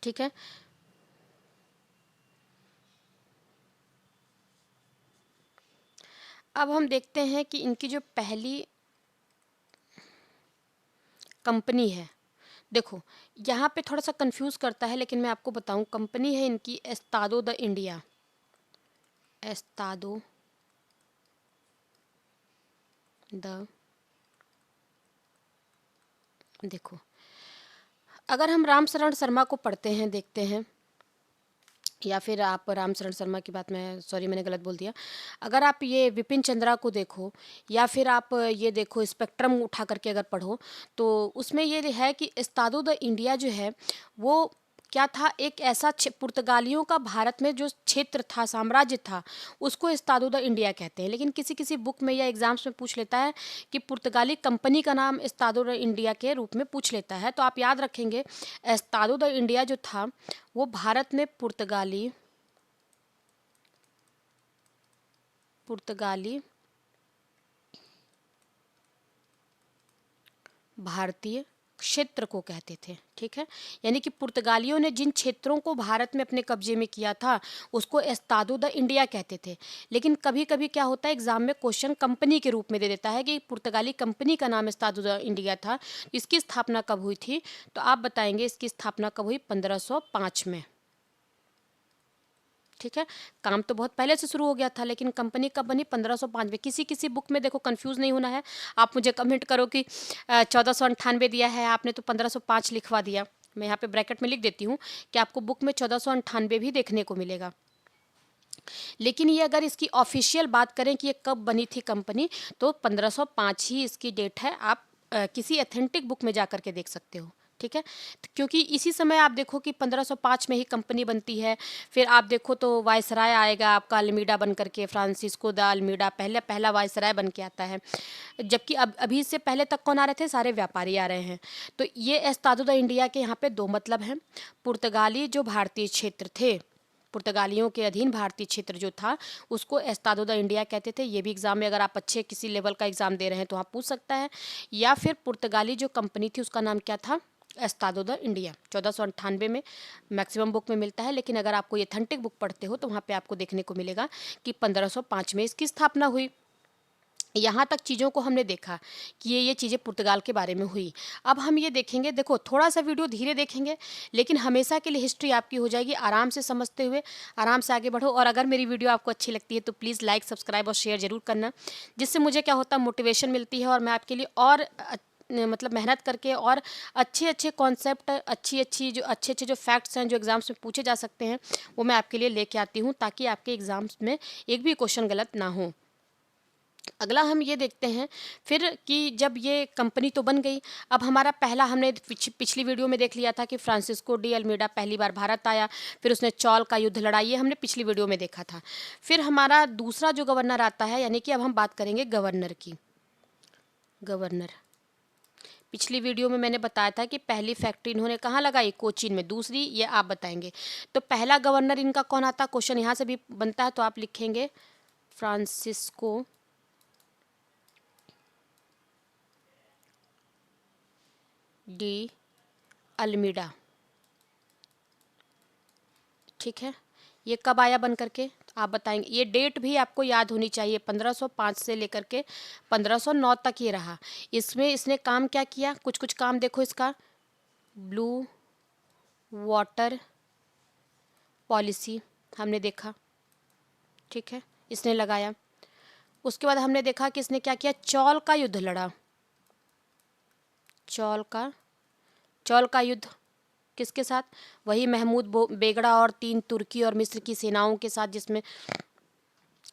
ठीक है। अब हम देखते हैं कि इनकी जो पहली कंपनी है, देखो यहाँ पे थोड़ा सा कंफ्यूज करता है, लेकिन मैं आपको बताऊं, कंपनी है इनकी Estado the India, Estado the, देखो, अगर हम रामशरण शर्मा को पढ़ते हैं, देखते हैं, या फिर आप रामशरण शर्मा की बात, मैं सॉरी मैंने गलत बोल दिया, अगर आप ये विपिन चंद्रा को देखो, या फिर आप ये देखो स्पेक्ट्रम उठा करके अगर पढ़ो, तो उसमें ये है कि एस्तादो द इंडिया जो है वो क्या था, एक ऐसा पुर्तगालियों का भारत में जो क्षेत्र था, साम्राज्य था, उसको एस्तादो द इंडिया कहते हैं। लेकिन किसी किसी बुक में या एग्जाम्स में पूछ लेता है कि पुर्तगाली कंपनी का नाम एस्तादो द इंडिया के रूप में पूछ लेता है। तो आप याद रखेंगे, एस्तादो द इंडिया जो था वो भारत में पुर्तगाली, पुर्तगाली भारतीय क्षेत्र को कहते थे, ठीक है। यानी कि पुर्तगालियों ने जिन क्षेत्रों को भारत में अपने कब्जे में किया था उसको एस्तादो द इंडिया कहते थे। लेकिन कभी कभी क्या होता है, एग्जाम में क्वेश्चन कंपनी के रूप में दे देता है कि पुर्तगाली कंपनी का नाम एस्तादो द इंडिया था। इसकी स्थापना कब हुई थी, तो आप बताएंगे इसकी स्थापना कब हुई, 1505 में, ठीक है। काम तो बहुत पहले से शुरू हो गया था, लेकिन कंपनी कब बनी, 1505 में। किसी किसी बुक में देखो कंफ्यूज नहीं होना है, आप मुझे कमेंट करो कि 1498 दिया है आपने तो 1505 लिखवा दिया। मैं यहाँ पे ब्रैकेट में लिख देती हूँ कि आपको बुक में 1498 भी देखने को मिलेगा। लेकिन ये अगर इसकी ऑफिशियल बात करें कि ये कब बनी थी कंपनी, तो 1505 ही इसकी डेट है। आप किसी अथेंटिक बुक में जा कर के देख सकते हो, ठीक है। क्योंकि इसी समय आप देखो कि 1505 में ही कंपनी बनती है। फिर आप देखो तो वायसराय आएगा आपका अल्मीडा बन करके, फ्रांसिस्को द अल्मीडा पहला वायसराय बन के आता है। जबकि अब अभी से पहले तक कौन आ रहे थे, सारे व्यापारी आ रहे हैं। तो ये एस्तादो द इंडिया के यहाँ पे दो मतलब हैं। पुर्तगाली जो भारतीय क्षेत्र थे, पुर्तगालियों के अधीन भारतीय क्षेत्र जो था उसको एस्तादो द इंडिया कहते थे। ये भी एग्जाम में अगर आप अच्छे किसी लेवल का एग्जाम दे रहे हैं तो आप पूछ सकता है। या फिर पुर्तगाली जो कंपनी थी उसका नाम क्या था, एस्तादो द इंडिया। 1498 में मैक्सिमम बुक में मिलता है, लेकिन अगर आपको ये ऑथेंटिक बुक पढ़ते हो तो वहाँ पे आपको देखने को मिलेगा कि 1505 में इसकी स्थापना हुई। यहाँ तक चीज़ों को हमने देखा कि ये चीज़ें पुर्तगाल के बारे में हुई। अब हम ये देखेंगे, देखो थोड़ा सा वीडियो धीरे देखेंगे, लेकिन हमेशा के लिए हिस्ट्री आपकी हो जाएगी। आराम से समझते हुए आराम से आगे बढ़ो। और अगर मेरी वीडियो आपको अच्छी लगती है तो प्लीज़ लाइक, सब्सक्राइब और शेयर ज़रूर करना, जिससे मुझे क्या होता है, मोटिवेशन मिलती है और मैं आपके लिए और मतलब मेहनत करके और अच्छे अच्छे कॉन्सेप्ट, अच्छे अच्छे जो फैक्ट्स हैं जो एग्ज़ाम्स में पूछे जा सकते हैं वो मैं आपके लिए लेके आती हूँ, ताकि आपके एग्ज़ाम्स में एक भी क्वेश्चन गलत ना हो। अगला हम ये देखते हैं फिर कि जब ये कंपनी तो बन गई, अब हमारा पहला, हमने पिछली वीडियो में देख लिया था कि फ्रांसिस्को डी अल्मीडा पहली बार भारत आया, फिर उसने चौल का युद्ध लड़ा, ये हमने पिछली वीडियो में देखा था। फिर हमारा दूसरा जो गवर्नर आता है, यानी कि अब हम बात करेंगे गवर्नर की। गवर्नर, पिछली वीडियो में मैंने बताया था कि पहली फैक्ट्री इन्होंने कहाँ लगाई, कोचीन में। दूसरी ये आप बताएंगे। तो पहला गवर्नर इनका कौन आता, क्वेश्चन यहाँ से भी बनता है, तो आप लिखेंगे फ्रांसिस्को डी अल्मीडा, ठीक है। ये कब आया बन करके आप बताएंगे। ये डेट भी आपको याद होनी चाहिए, 1505 से लेकर के 1509 तक ये रहा। इसमें इसने काम क्या किया, कुछ कुछ काम देखो इसका। ब्लू वाटर पॉलिसी हमने देखा, ठीक है, इसने लगाया। उसके बाद हमने देखा कि इसने क्या किया, चौल का युद्ध लड़ा। चौल का युद्ध किसके साथ, वही महमूद बेगड़ा और 3 तुर्की और मिस्र की सेनाओं के साथ, जिसमें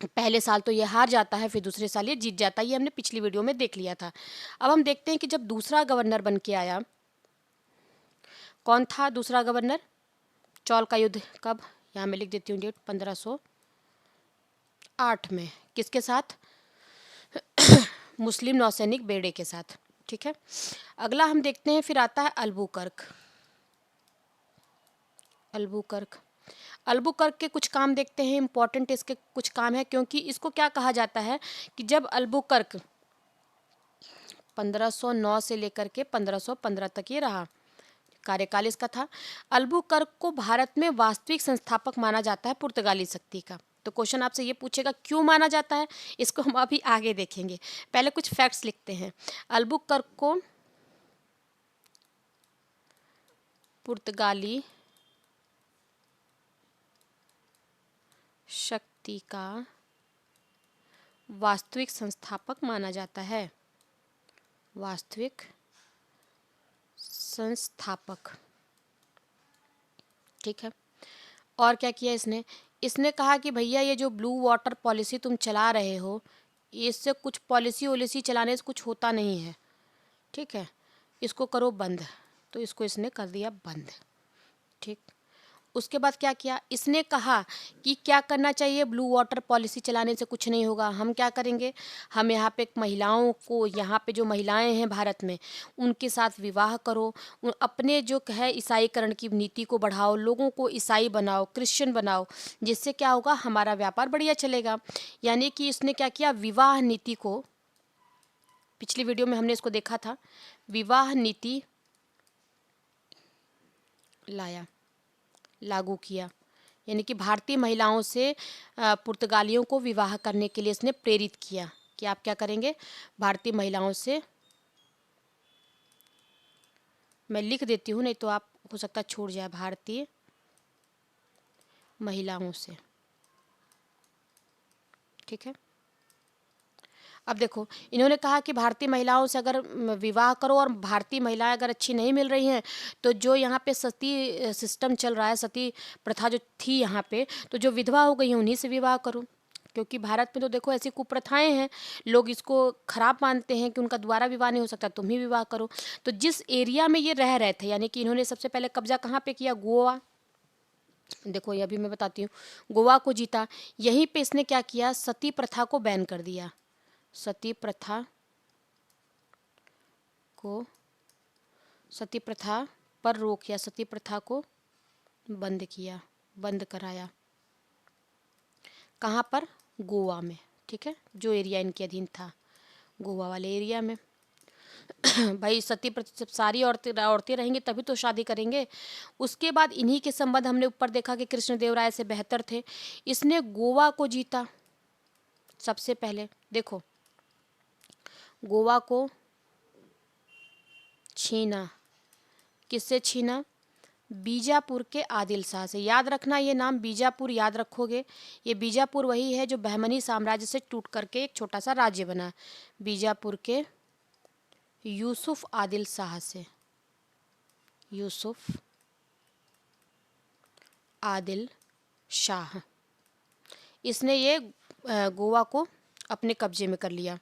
पहले साल तो ये हार जाता है, फिर दूसरे साल ये जीत जाता है। ये हमने पिछली वीडियो में देख लिया था। अब हम देखते हैं कि जब दूसरा गवर्नर बन के आया, कौन था दूसरा गवर्नर, चौल का युद्ध कब, यहाँ मैं लिख देती हूँ डेट, 1508 में। किसके साथ, मुस्लिम नौसैनिक बेड़े के साथ, ठीक है। अगला हम देखते हैं, फिर आता है अल्बुकर्क। अल्बुकर्क के कुछ काम देखते हैं, इंपॉर्टेंट इसके कुछ काम है, क्योंकि इसको क्या कहा जाता है कि जब अल्बुकर्क 1509 से लेकर के 1515 तक ये रहा, कार्यकाल इसका था। अल्बुकर्क को भारत में वास्तविक संस्थापक माना जाता है पुर्तगाली शक्ति का। तो क्वेश्चन आपसे ये पूछेगा क्यों माना जाता है, इसको हम अभी आगे देखेंगे। पहले कुछ फैक्ट्स लिखते हैं। अल्बुकर्क को पुर्तगाली शक्ति का वास्तविक संस्थापक माना जाता है, वास्तविक संस्थापक, ठीक है। और क्या किया इसने कहा कि भैया ये जो ब्लू वाटर पॉलिसी तुम चला रहे हो, इससे कुछ पॉलिसी वॉलिसी चलाने से कुछ होता नहीं है, ठीक है, इसको करो बंद। तो इसको इसने कर दिया बंद, ठीक। उसके बाद क्या किया, इसने कहा कि क्या करना चाहिए, ब्लू वाटर पॉलिसी चलाने से कुछ नहीं होगा, हम क्या करेंगे, हम यहाँ पे महिलाओं को, यहाँ पे जो महिलाएं हैं भारत में, उनके साथ विवाह करो, अपने जो है ईसाईकरण की नीति को बढ़ाओ, लोगों को ईसाई बनाओ, क्रिश्चियन बनाओ, जिससे क्या होगा, हमारा व्यापार बढ़िया चलेगा। यानी कि इसने क्या किया, विवाह नीति को, पिछली वीडियो में हमने इसको देखा था, विवाह नीति लाया, लागू किया। यानी कि भारतीय महिलाओं से पुर्तगालियों को विवाह करने के लिए इसने प्रेरित किया कि आप क्या करेंगे, भारतीय महिलाओं से, मैं लिख देती हूँ नहीं तो आप हो सकता है छूट जाए, भारतीय महिलाओं से, ठीक है। अब देखो, इन्होंने कहा कि भारतीय महिलाओं से अगर विवाह करो, और भारतीय महिलाएं अगर अच्छी नहीं मिल रही हैं तो जो यहाँ पे सती सिस्टम चल रहा है, सती प्रथा जो थी यहाँ पे, तो जो विधवा हो गई हैं उन्हीं से विवाह करो। क्योंकि भारत में तो देखो ऐसी कुप्रथाएं हैं, लोग इसको खराब मानते हैं कि उनका दोबारा विवाह नहीं हो सकता, तुम ही विवाह करो। तो जिस एरिया में ये रह रहे थे, यानी कि इन्होंने सबसे पहले कब्जा कहाँ पे किया, गोवा। देखो ये अभी मैं बताती हूँ, गोवा को जीता। यहीं पे इसने क्या किया, सती प्रथा को बैन कर दिया, सती प्रथा को, सती प्रथा पर रोक, या सती प्रथा को बंद किया, बंद कराया। कहाँ पर, गोवा में, ठीक है, जो एरिया इनके अधीन था, गोवा वाले एरिया में। भाई सती प्रथा, जब सारी औरतें औरतें रहेंगी तभी तो शादी करेंगे। उसके बाद इन्हीं के संबंध हमने ऊपर देखा कि कृष्णदेवराय से बेहतर थे। इसने गोवा को जीता सबसे पहले। देखो, गोवा को छीना, किससे छीना, बीजापुर के आदिल शाह से। याद रखना ये नाम, बीजापुर याद रखोगे। ये बीजापुर वही है जो बहमनी साम्राज्य से टूट करके एक छोटा सा राज्य बना। बीजापुर के यूसुफ आदिल शाह से, यूसुफ आदिल शाह, इसने ये गोवा को अपने कब्जे में कर लिया।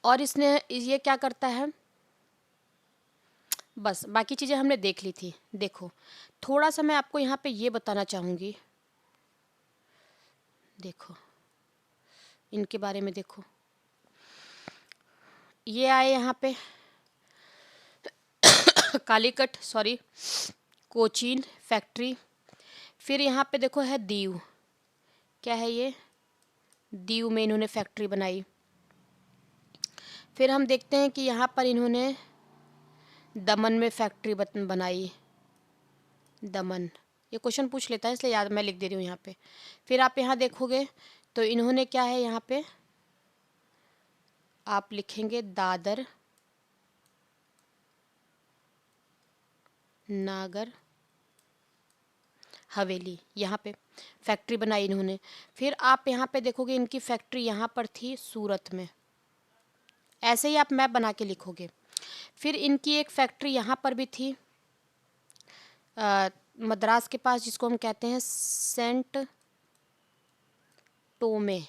और इसने ये क्या करता है, बस बाकी चीज़ें हमने देख ली थी। देखो थोड़ा सा मैं आपको यहाँ पे ये बताना चाहूँगी, देखो इनके बारे में। देखो ये आए यहाँ पे कालीकट, सॉरी, कोचीन फैक्ट्री। फिर यहाँ पे देखो है दीव, क्या है ये, दीव में इन्होंने फैक्ट्री बनाई। फिर हम देखते हैं कि यहाँ पर इन्होंने दमन में फैक्ट्री बनाई, दमन। ये क्वेश्चन पूछ लेता है इसलिए याद, मैं लिख दे रही हूँ यहाँ पे। फिर आप यहाँ देखोगे तो इन्होंने क्या है, यहाँ पे आप लिखेंगे दादर नागर हवेली, यहाँ पे फैक्ट्री बनाई इन्होंने। फिर आप यहाँ पे देखोगे इनकी फैक्ट्री यहाँ पर थी सूरत में, ऐसे ही आप मैप बना के लिखोगे। फिर इनकी एक फैक्ट्री यहाँ पर भी थी मद्रास के पास, जिसको हम कहते हैं सेंट टोमे,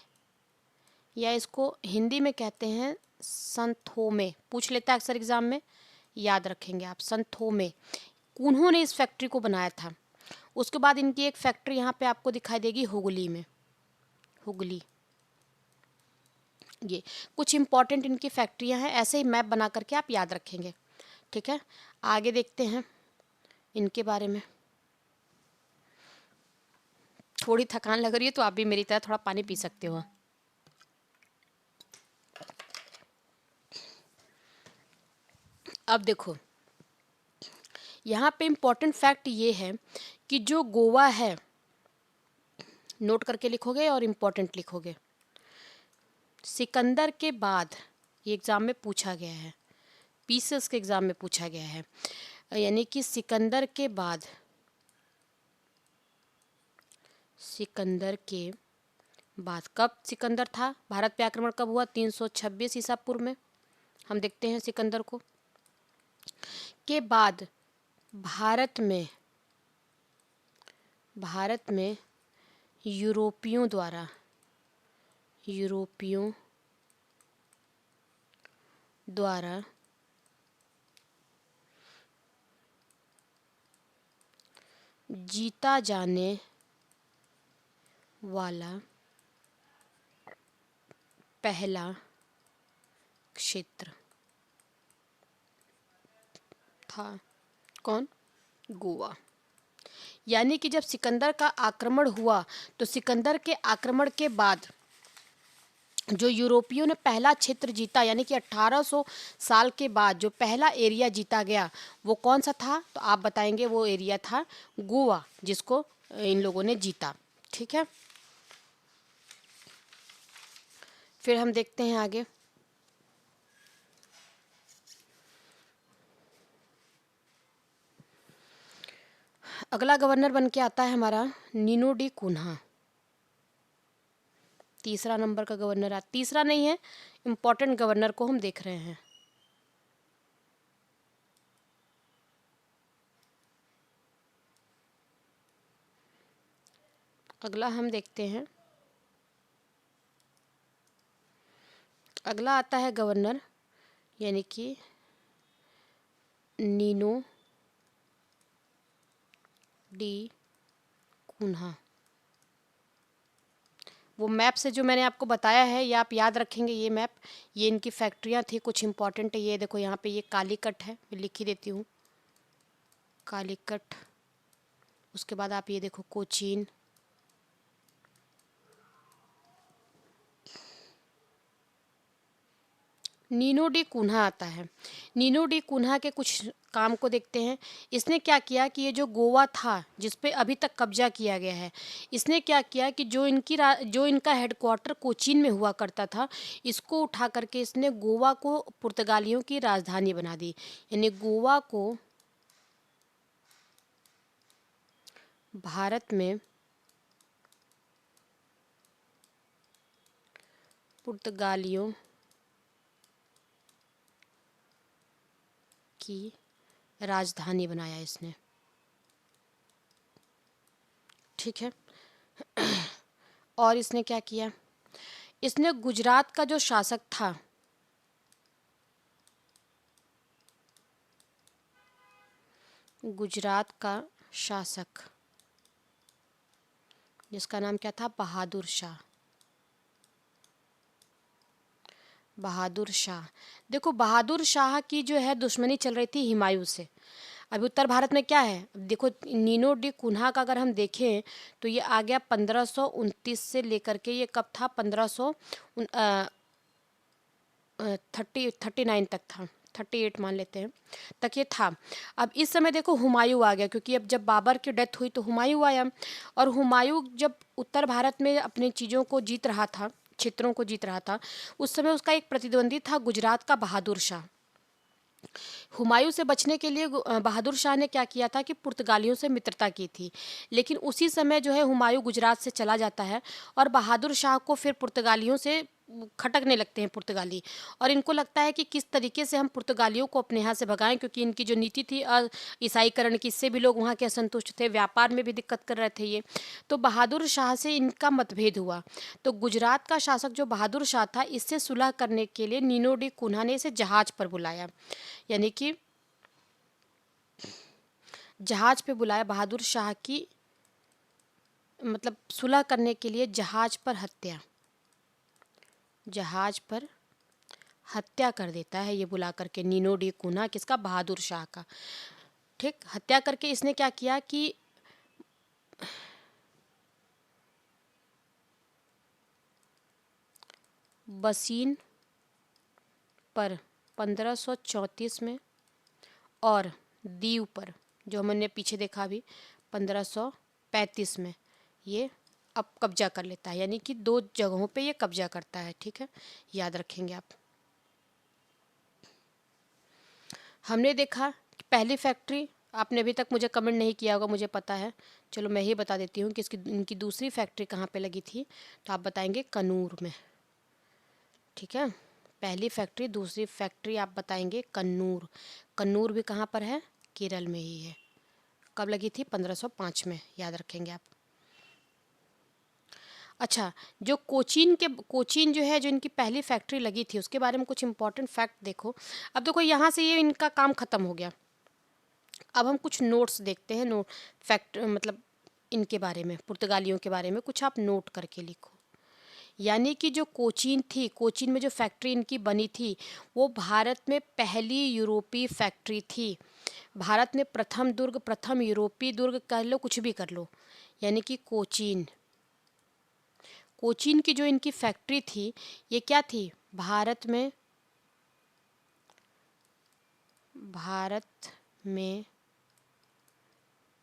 या इसको हिंदी में कहते हैं संथोमे। पूछ लेता है अक्सर एग्जाम में, याद रखेंगे आप, संथोमे। उन्होंने इस फैक्ट्री को बनाया था। उसके बाद इनकी एक फैक्ट्री यहाँ पे आपको दिखाई देगी हुगली में, हुगली। ये कुछ इंपॉर्टेंट इनकी फैक्ट्रियाँ हैं, ऐसे ही मैप बना करके आप याद रखेंगे, ठीक है। आगे देखते हैं इनके बारे में। थोड़ी थकान लग रही है तो आप भी मेरी तरह थोड़ा पानी पी सकते हो। अब देखो यहाँ पे इम्पोर्टेंट फैक्ट ये है कि जो गोवा है, नोट करके लिखोगे और इम्पोर्टेंट लिखोगे, सिकंदर के बाद, ये एग्ज़ाम में पूछा गया है, पीसीएस के एग्ज़ाम में पूछा गया है, यानी कि सिकंदर के बाद, सिकंदर के बाद, कब सिकंदर था, भारत पे आक्रमण कब हुआ, 326 ईसा पूर्व में। हम देखते हैं सिकंदर को के बाद भारत में यूरोपियों द्वारा जीता जाने वाला पहला क्षेत्र था कौन, गोवा। यानी कि जब सिकंदर का आक्रमण हुआ तो सिकंदर के आक्रमण के बाद जो यूरोपियों ने पहला क्षेत्र जीता, यानी कि 1800 साल के बाद जो पहला एरिया जीता गया वो कौन सा था? तो आप बताएंगे वो एरिया था गोवा, जिसको इन लोगों ने जीता। ठीक है, फिर हम देखते हैं आगे। अगला गवर्नर बन के आता है हमारा नीनो डी कुन्हा। तीसरा नंबर का गवर्नर, तीसरा नहीं है, इम्पोर्टेंट गवर्नर को हम देख रहे हैं। अगला हम देखते हैं, अगला आता है गवर्नर यानी कि नीनो डी कुन्हा। वो मैप से जो मैंने आपको बताया है ये आप याद रखेंगे, ये मैप, ये इनकी फैक्ट्रियाँ थी, कुछ इंपॉर्टेंट है। ये देखो यहाँ पे ये कालीकट है, मैं लिख ही देती हूँ, कालीकट। उसके बाद आप ये देखो कोचीन, नीनो डी कुन्हा आता है। नीनो डी कुन्हा के कुछ काम को देखते हैं। इसने क्या किया कि ये जो गोवा था जिस पे अभी तक कब्जा किया गया है, इसने क्या किया कि जो इनका हेडक्वार्टर कोचीन में हुआ करता था, इसको उठा करके इसने गोवा को पुर्तगालियों की राजधानी बना दी। यानी गोवा को भारत में पुर्तगालियों की राजधानी बनाया इसने। ठीक है, और इसने क्या किया, इसने गुजरात का जो शासक था, गुजरात का शासक जिसका नाम क्या था, बहादुर शाह। बहादुर शाह, देखो बहादुर शाह की जो है दुश्मनी चल रही थी हुमायूं से। अभी उत्तर भारत में क्या है, अब देखो नीनो डी कुन्हा का अगर हम देखें तो ये आ गया 1529 से लेकर के, ये कब था, 1539 तक था, 38 मान लेते हैं तक ये था। अब इस समय देखो हुमायूं आ गया, क्योंकि अब जब बाबर की डेथ हुई तो हुमायूं आया, और हुमायूं जब उत्तर भारत में अपनी चीज़ों को जीत रहा था, क्षेत्रों को जीत रहा था, उस समय उसका एक प्रतिद्वंदी था गुजरात का बहादुर शाह। हुमायूं से बचने के लिए बहादुर शाह ने क्या किया था कि पुर्तगालियों से मित्रता की थी। लेकिन उसी समय जो है हुमायूं गुजरात से चला जाता है, और बहादुर शाह को फिर पुर्तगालियों से खटकने लगते हैं पुर्तगाली, और इनको लगता है कि किस तरीके से हम पुर्तगालियों को अपने यहाँ से भगाएं, क्योंकि इनकी जो नीति थी ईसाईकरण की, इससे भी लोग वहाँ के असंतुष्ट थे, व्यापार में भी दिक्कत कर रहे थे ये। तो बहादुर शाह से इनका मतभेद हुआ। तो गुजरात का शासक जो बहादुर शाह था, इससे सुलह करने के लिए नीनो डी कुन्हा ने इसे जहाज पर बुलाया, यानी कि जहाज पे बुलाया बहादुर शाह की, मतलब सुलह करने के लिए जहाज पर हत्या, जहाज पर हत्या कर देता है ये बुला करके नीनो डी कुन्हा, किसका, बहादुर शाह का। ठीक, हत्या करके इसने क्या किया कि बसीन पर 1534 में, और दीव पर जो हमने पीछे देखा अभी 1535 में, ये अब कब्जा कर लेता है। यानी कि 2 जगहों पे ये कब्जा करता है। ठीक है, याद रखेंगे आप। हमने देखा कि पहली फैक्ट्री, आपने अभी तक मुझे कमेंट नहीं किया होगा, मुझे पता है, चलो मैं ही बता देती हूँ कि इनकी दूसरी फैक्ट्री कहाँ पे लगी थी, तो आप बताएंगे कन्नूर में। ठीक है, पहली फैक्ट्री, दूसरी फैक्ट्री आप बताएंगे कन्नूर। कन्नूर भी कहाँ पर है, केरल में ही है। कब लगी थी, 1505 में, याद रखेंगे आप। अच्छा, जो कोचीन जो है, जो इनकी पहली फैक्ट्री लगी थी, उसके बारे में कुछ इंपॉर्टेंट फैक्ट देखो। अब देखो यहाँ से ये इनका काम ख़त्म हो गया। अब हम कुछ नोट्स देखते हैं, नोट फैक्ट मतलब इनके बारे में, पुर्तगालियों के बारे में कुछ आप नोट करके लिखो। यानी कि जो कोचीन थी, कोचीन में जो फैक्ट्री इनकी बनी थी, वो भारत में पहली यूरोपीय फैक्ट्री थी। भारत में प्रथम दुर्ग, प्रथम यूरोपीय दुर्ग कर लो, कुछ भी कर लो, यानी कि कोचीन, कोचीन की जो इनकी फैक्ट्री थी, ये क्या थी, भारत में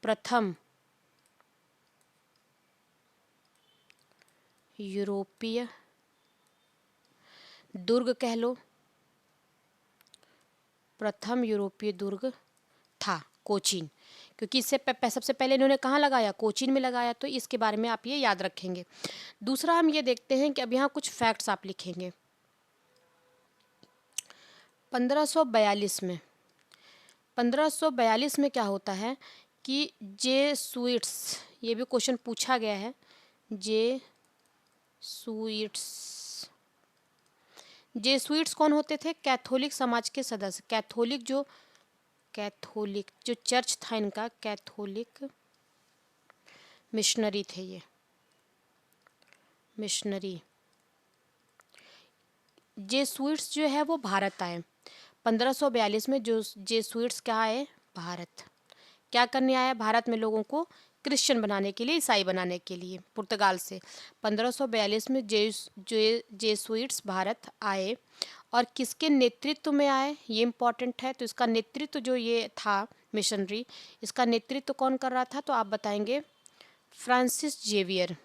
प्रथम यूरोपीय दुर्ग कह लो, प्रथम यूरोपीय दुर्ग था कोचीन, क्योंकि इससे सबसे पहले इन्होंने कहाँ लगाया, कोचीन में लगाया। तो इसके बारे में आप ये याद रखेंगे। दूसरा हम ये देखते हैं कि अब यहाँ कुछ फैक्ट्स आप लिखेंगे। 1542 में क्या होता है कि जेसुइट्स, ये भी क्वेश्चन पूछा गया है, जेसुइट्स कौन होते थे, कैथोलिक समाज के सदस्य, कैथोलिक जो चर्च था इनका, कैथोलिक मिशनरी थे ये, मिशनरी। जेसुइट्स जो है वो भारत आए 1542 में। जो जेसुइट्स क्या आए, भारत। क्या करने आया, भारत में लोगों को क्रिश्चियन बनाने के लिए, ईसाई बनाने के लिए, पुर्तगाल से। 1542 में जेसुइट्स भारत आए और किसके नेतृत्व में आए, ये इम्पॉर्टेंट है। तो इसका नेतृत्व जो ये था मिशनरी, इसका नेतृत्व कौन कर रहा था, तो आप बताएंगे फ्रांसिस जेवियर।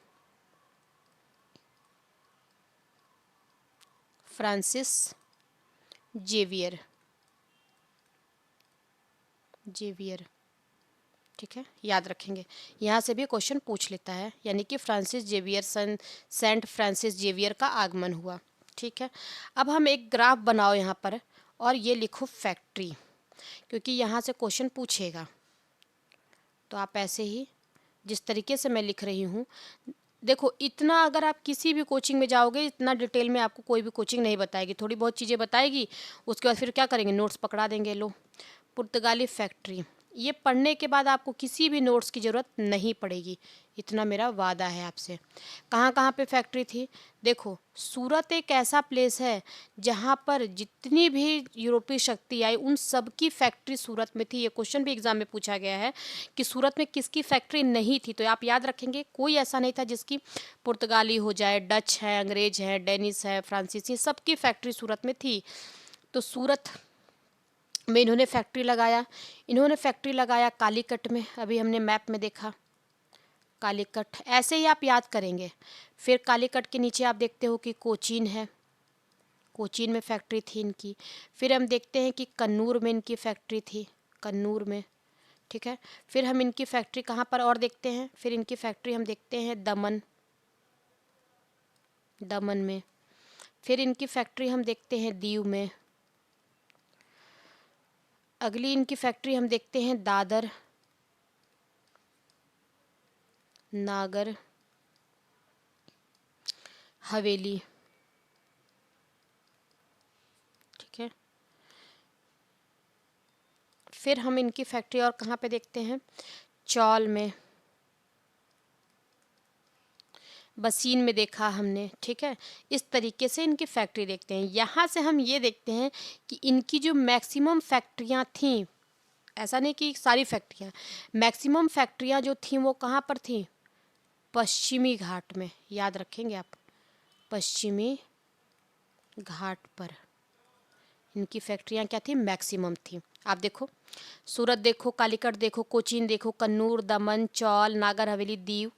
फ्रांसिस जेवियर, ठीक है, याद रखेंगे। यहाँ से भी क्वेश्चन पूछ लेता है, यानी कि Francis Xavier, Saint Francis Xavier का आगमन हुआ। ठीक है, अब हम एक ग्राफ बनाओ यहाँ पर और ये लिखो फैक्ट्री, क्योंकि यहाँ से क्वेश्चन पूछेगा। तो आप ऐसे ही जिस तरीके से मैं लिख रही हूँ, देखो इतना अगर आप किसी भी कोचिंग में जाओगे, इतना डिटेल में आपको कोई भी कोचिंग नहीं बताएगी, थोड़ी बहुत चीज़ें बताएगी, उसके बाद फिर क्या करेंगे, नोट्स पकड़ा देंगे। लो, पुर्तगाली फैक्ट्री, ये पढ़ने के बाद आपको किसी भी नोट्स की ज़रूरत नहीं पड़ेगी, इतना मेरा वादा है आपसे। कहाँ कहाँ पे फैक्ट्री थी, देखो सूरत एक ऐसा प्लेस है जहाँ पर जितनी भी यूरोपीय शक्ति आई उन सब की फैक्ट्री सूरत में थी। ये क्वेश्चन भी एग्जाम में पूछा गया है कि सूरत में किसकी फैक्ट्री नहीं थी, तो आप याद रखेंगे कोई ऐसा नहीं था जिसकी, पुर्तगाली हो जाए, डच है, अंग्रेज है, डेनिस है, फ्रांसीसी, सबकी फैक्ट्री सूरत में थी। तो सूरत में इन्होंने फैक्ट्री लगाया कालीकट में, अभी हमने मैप में देखा कालीकट, ऐसे ही आप याद करेंगे। फिर कालीकट के नीचे आप देखते हो कि कोचीन है, कोचीन में फैक्ट्री थी इनकी। फिर हम देखते हैं कि कन्नूर में इनकी फैक्ट्री थी, कन्नूर में, ठीक है। फिर हम इनकी फैक्ट्री कहाँ पर और देखते हैं, फिर इनकी फैक्ट्री हम देखते हैं दमन में। फिर इनकी फैक्ट्री हम देखते हैं दीव में। अगली इनकी फैक्ट्री हम देखते हैं दादर नागर हवेली, ठीक है। फिर हम इनकी फैक्ट्री और कहाँ पे देखते हैं, चौल में, बसीन में देखा हमने, ठीक है। इस तरीके से इनकी फैक्ट्री देखते हैं। यहाँ से हम ये देखते हैं कि इनकी जो मैक्सिमम फैक्ट्रियाँ थीं, ऐसा नहीं कि सारी फैक्ट्रियाँ, मैक्सिमम फैक्ट्रियाँ जो थीं वो कहाँ पर थीं, पश्चिमी घाट में, याद रखेंगे आप, पश्चिमी घाट पर इनकी फैक्ट्रियाँ क्या थी, मैक्सिमम थी। आप देखो सूरत देखो, कालीकट देखो, कोचीन देखो, कन्नूर, दमन, चौल, नागर हवेली, दीव।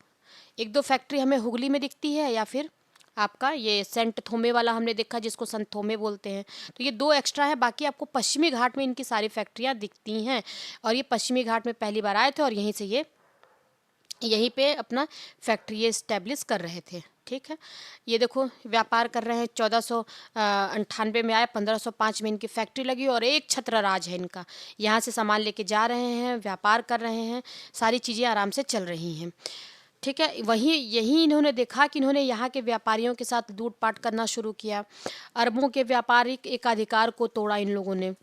एक दो फैक्ट्री हमें हुगली में दिखती है, या फिर आपका ये सेंट थोमे वाला हमने देखा जिसको संत थोमे बोलते हैं, तो ये दो एक्स्ट्रा है। बाकी आपको पश्चिमी घाट में इनकी सारी फैक्ट्रियाँ दिखती हैं, और ये पश्चिमी घाट में पहली बार आए थे और यहीं से ये यहीं पे अपना फैक्ट्री इस्टेब्लिश कर रहे थे, ठीक है। ये देखो व्यापार कर रहे हैं, 1498 में आए, 1505 में इनकी फैक्ट्री लगी और एक छत्र राज है इनका, यहाँ से सामान लेके जा रहे हैं, व्यापार कर रहे हैं, सारी चीज़ें आराम से चल रही हैं, ठीक है। वहीं यही इन्होंने देखा कि इन्होंने यहाँ के व्यापारियों के साथ लूटपाट करना शुरू किया, अरबों के व्यापारिक एकाधिकार को तोड़ा इन लोगों ने।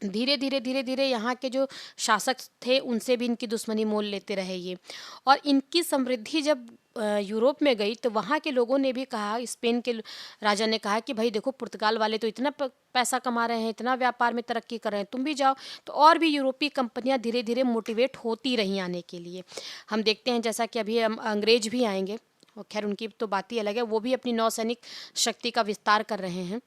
धीरे धीरे यहाँ के जो शासक थे उनसे भी इनकी दुश्मनी मोल लेते रहे ये। और इनकी समृद्धि जब यूरोप में गई तो वहाँ के लोगों ने भी कहा, स्पेन के राजा ने कहा कि भाई देखो पुर्तगाल वाले तो इतना पैसा कमा रहे हैं, इतना व्यापार में तरक्की कर रहे हैं, तुम भी जाओ। तो और भी यूरोपीय कंपनियाँ धीरे धीरे मोटिवेट होती रही आने के लिए। हम देखते हैं जैसा कि अभी हम अंग्रेज भी आएंगे, और खैर उनकी तो बात ही अलग है, वो भी अपनी नौसैनिक शक्ति का विस्तार कर रहे हैं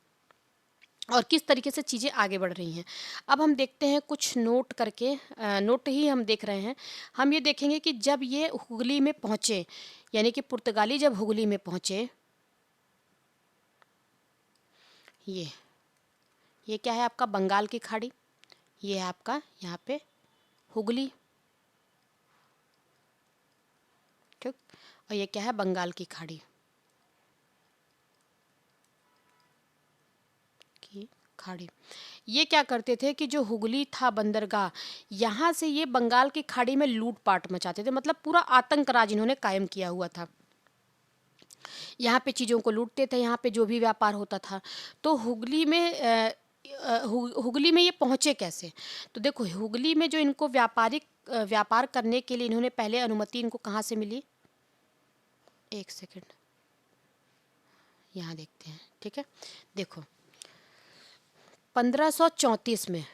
और किस तरीके से चीज़ें आगे बढ़ रही हैं। अब हम देखते हैं कुछ नोट करके, नोट ही हम देख रहे हैं। हम ये देखेंगे कि जब ये हुगली में पहुँचे, यानी कि पुर्तगाली जब हुगली में पहुँचे, ये क्या है आपका बंगाल की खाड़ी, ये है आपका यहाँ पे हुगली, ठीक, और ये क्या है बंगाल की खाड़ी की खाड़ी। ये क्या करते थे कि जो हुगली था बंदरगाह, यहाँ से ये बंगाल की खाड़ी में लूटपाट मचाते थे, मतलब पूरा आतंक राज इन्होंने कायम किया हुआ था। यहाँ पे चीज़ों को लूटते थे, यहाँ पे जो भी व्यापार होता था। तो हुगली में हुगली में ये पहुँचे कैसे? तो देखो हुगली में जो इनको व्यापार करने के लिए इन्होंने पहले अनुमति इनको कहाँ से मिली, एक सेकंड यहाँ देखते हैं, ठीक है। देखो 1534 में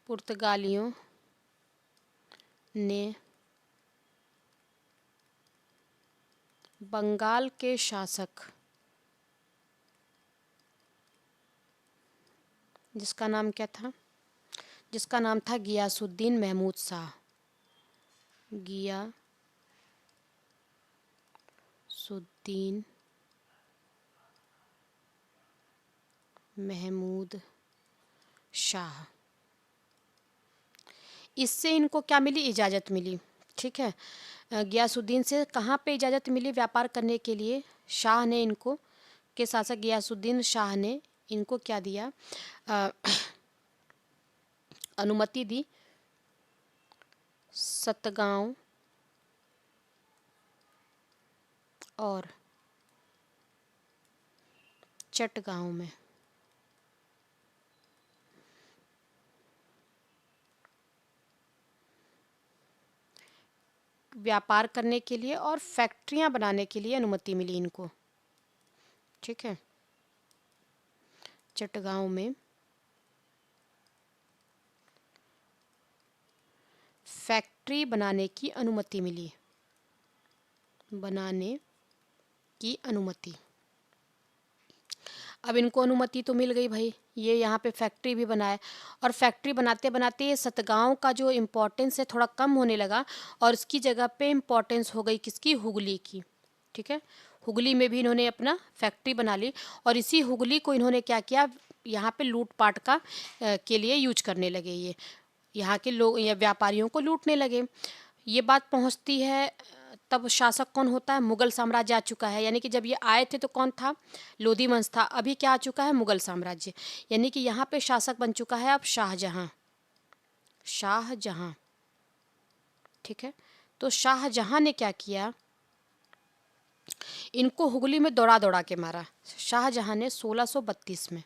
पुर्तगालियों ने बंगाल के शासक, जिसका नाम क्या था, जिसका नाम था गियासुद्दीन महमूद शाह, गियासुद्दीन महमूद शाह, इससे इनको क्या मिली, इजाज़त मिली, ठीक है। गियासुद्दीन से कहाँ पे इजाज़त मिली व्यापार करने के लिए, शाह ने इनको, के शासक गियासुद्दीन शाह ने इनको क्या दिया, अ, अनुमति दी सतगांव और चटगांव में व्यापार करने के लिए और फैक्ट्रियां बनाने के लिए अनुमति मिली इनको, ठीक है। चटगांव में फैक्ट्री बनाने की अनुमति मिली, बनाने की अनुमति। अब इनको अनुमति तो मिल गई भाई, ये यहाँ पे फैक्ट्री भी बनाए, और फैक्ट्री बनाते बनाते ये सतगांव का जो इम्पोर्टेंस है थोड़ा कम होने लगा और इसकी जगह पे इम्पोर्टेंस हो गई किसकी, हुगली की, ठीक है। हुगली में भी इन्होंने अपना फैक्ट्री बना ली और इसी हुगली को इन्होंने क्या किया, यहाँ पे लूटपाट का के लिए यूज करने लगे, ये यहाँ के लोग या व्यापारियों को लूटने लगे। ये बात पहुँचती है, तब शासक कौन होता है, मुगल साम्राज्य आ चुका है, यानी कि जब ये आए थे तो कौन था, लोधी वंश था, अभी क्या आ चुका है, मुगल साम्राज्य, यानी कि यहाँ पे शासक बन चुका है अब शाहजहां, शाहजहां, ठीक है। तो शाहजहां ने क्या किया, इनको हुगली में दौड़ा दौड़ा के मारा, शाहजहां ने 1632 में,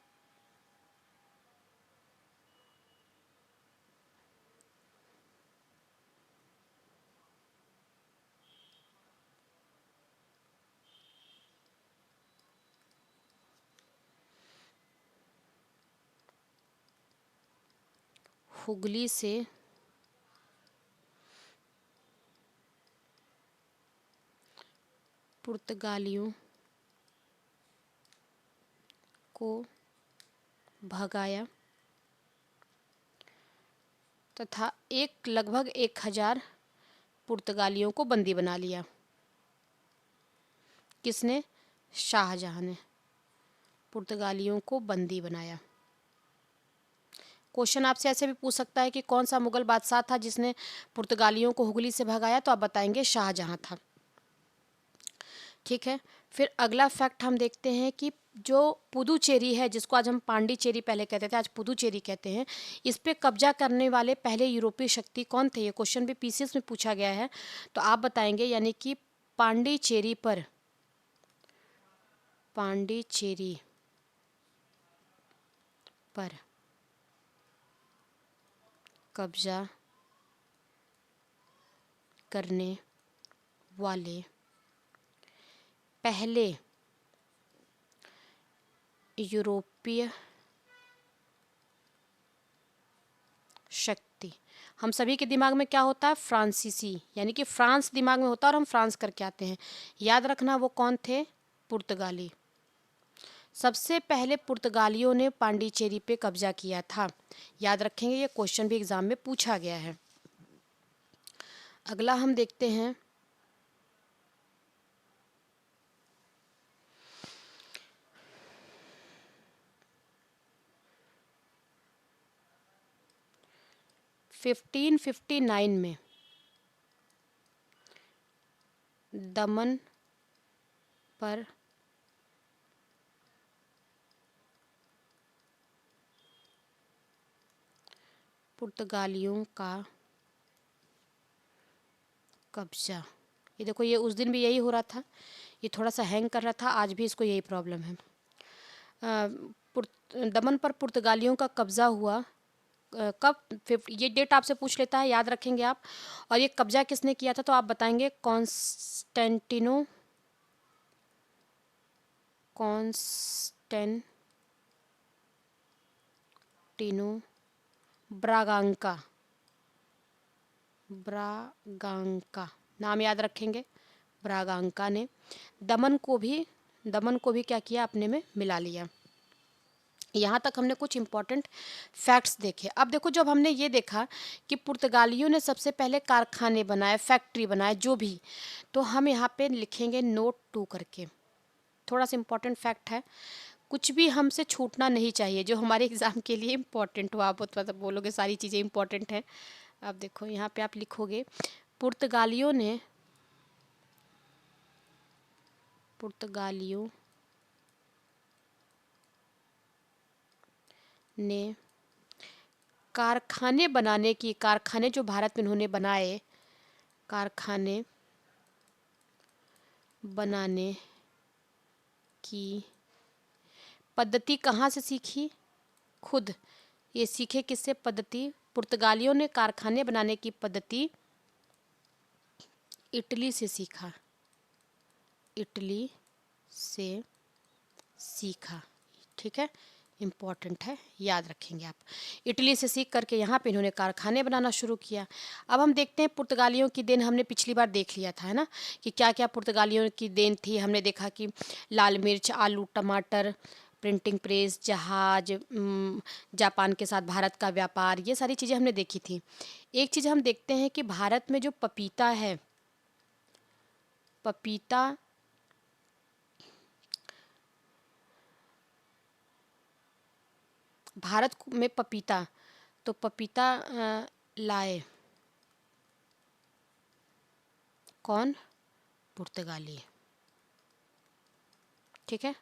हुगली से पुर्तगालियों को भगाया तथा लगभग 1000 पुर्तगालियों को बंदी बना लिया, किसने, शाहजहां ने पुर्तगालियों को बंदी बनाया। क्वेश्चन आपसे ऐसे भी पूछ सकता है कि कौन सा मुगल बादशाह था जिसने पुर्तगालियों को हुगली से भगाया, तो आप बताएंगे शाहजहां था, ठीक है। फिर अगला फैक्ट हम देखते हैं कि जो पुदुचेरी है, जिसको आज हम पांडिचेरी पहले कहते थे, आज पुदुचेरी कहते हैं, इस पे कब्जा करने वाले पहले यूरोपीय शक्ति कौन थे, ये क्वेश्चन भी पीसीएस में पूछा गया है, तो आप बताएंगे, यानी कि पांडिचेरी पर, पांडिचेरी पर कब्जा करने वाले पहले यूरोपीय शक्ति। हम सभी के दिमाग में क्या होता है? फ्रांसीसी, यानी कि फ्रांस दिमाग में होता है और हम फ्रांस करके आते हैं। याद रखना वो कौन थे? पुर्तगाली। सबसे पहले पुर्तगालियों ने पांडिचेरी पे कब्जा किया था। याद रखेंगे, ये क्वेश्चन भी एग्जाम में पूछा गया है। अगला हम देखते हैं 1559 में दमन पर पुर्तगालियों का कब्जा। ये देखो, ये उस दिन भी यही हो रहा था, ये थोड़ा सा हैंग कर रहा था, आज भी इसको यही प्रॉब्लम है। दमन पर पुर्तगालियों का कब्जा हुआ कब? ये डेट आपसे पूछ लेता है, याद रखेंगे आप। और ये कब्जा किसने किया था? तो आप बताएंगे कॉन्स्टेंटिनो ब्रागांका, नाम याद रखेंगे, ब्रागांका ने दमन को भी क्या किया? अपने में मिला लिया। यहाँ तक हमने कुछ इम्पोर्टेंट फैक्ट्स देखे। अब देखो, जब हमने ये देखा कि पुर्तगालियों ने सबसे पहले कारखाने बनाए, फैक्ट्री बनाए, जो भी, तो हम यहाँ पे लिखेंगे नोट 2 करके। थोड़ा सा इम्पोर्टेंट फैक्ट है, कुछ भी हमसे छूटना नहीं चाहिए जो हमारे एग्ज़ाम के लिए इम्पोर्टेंट हो। आप मतलब बोलोगे सारी चीज़ें इम्पोर्टेंट हैं। अब देखो, यहाँ पे आप लिखोगे पुर्तगालियों ने कारखाने जो भारत में उन्होंने बनाए, कारखाने बनाने की पद्धति कहाँ से सीखी? खुद। ये सीखे किससे पद्धति? पुर्तगालियों ने कारखाने बनाने की पद्धति इटली से सीखा। इटली से सीखा, ठीक है, इम्पॉर्टेंट है, याद रखेंगे आप। इटली से सीख करके यहाँ पे इन्होंने कारखाने बनाना शुरू किया। अब हम देखते हैं पुर्तगालियों की देन, हमने पिछली बार देख लिया था, है ना, कि क्या क्या पुर्तगालियों की देन थी। हमने देखा कि लाल मिर्च, आलू, टमाटर, प्रिंटिंग प्रेस, जहाज, जापान के साथ भारत का व्यापार, ये सारी चीज़ें हमने देखी थी। एक चीज़ हम देखते हैं कि भारत में जो पपीता है, पपीता भारत में पपीता, तो पपीता लाए कौन? पुर्तगाली, ठीक है।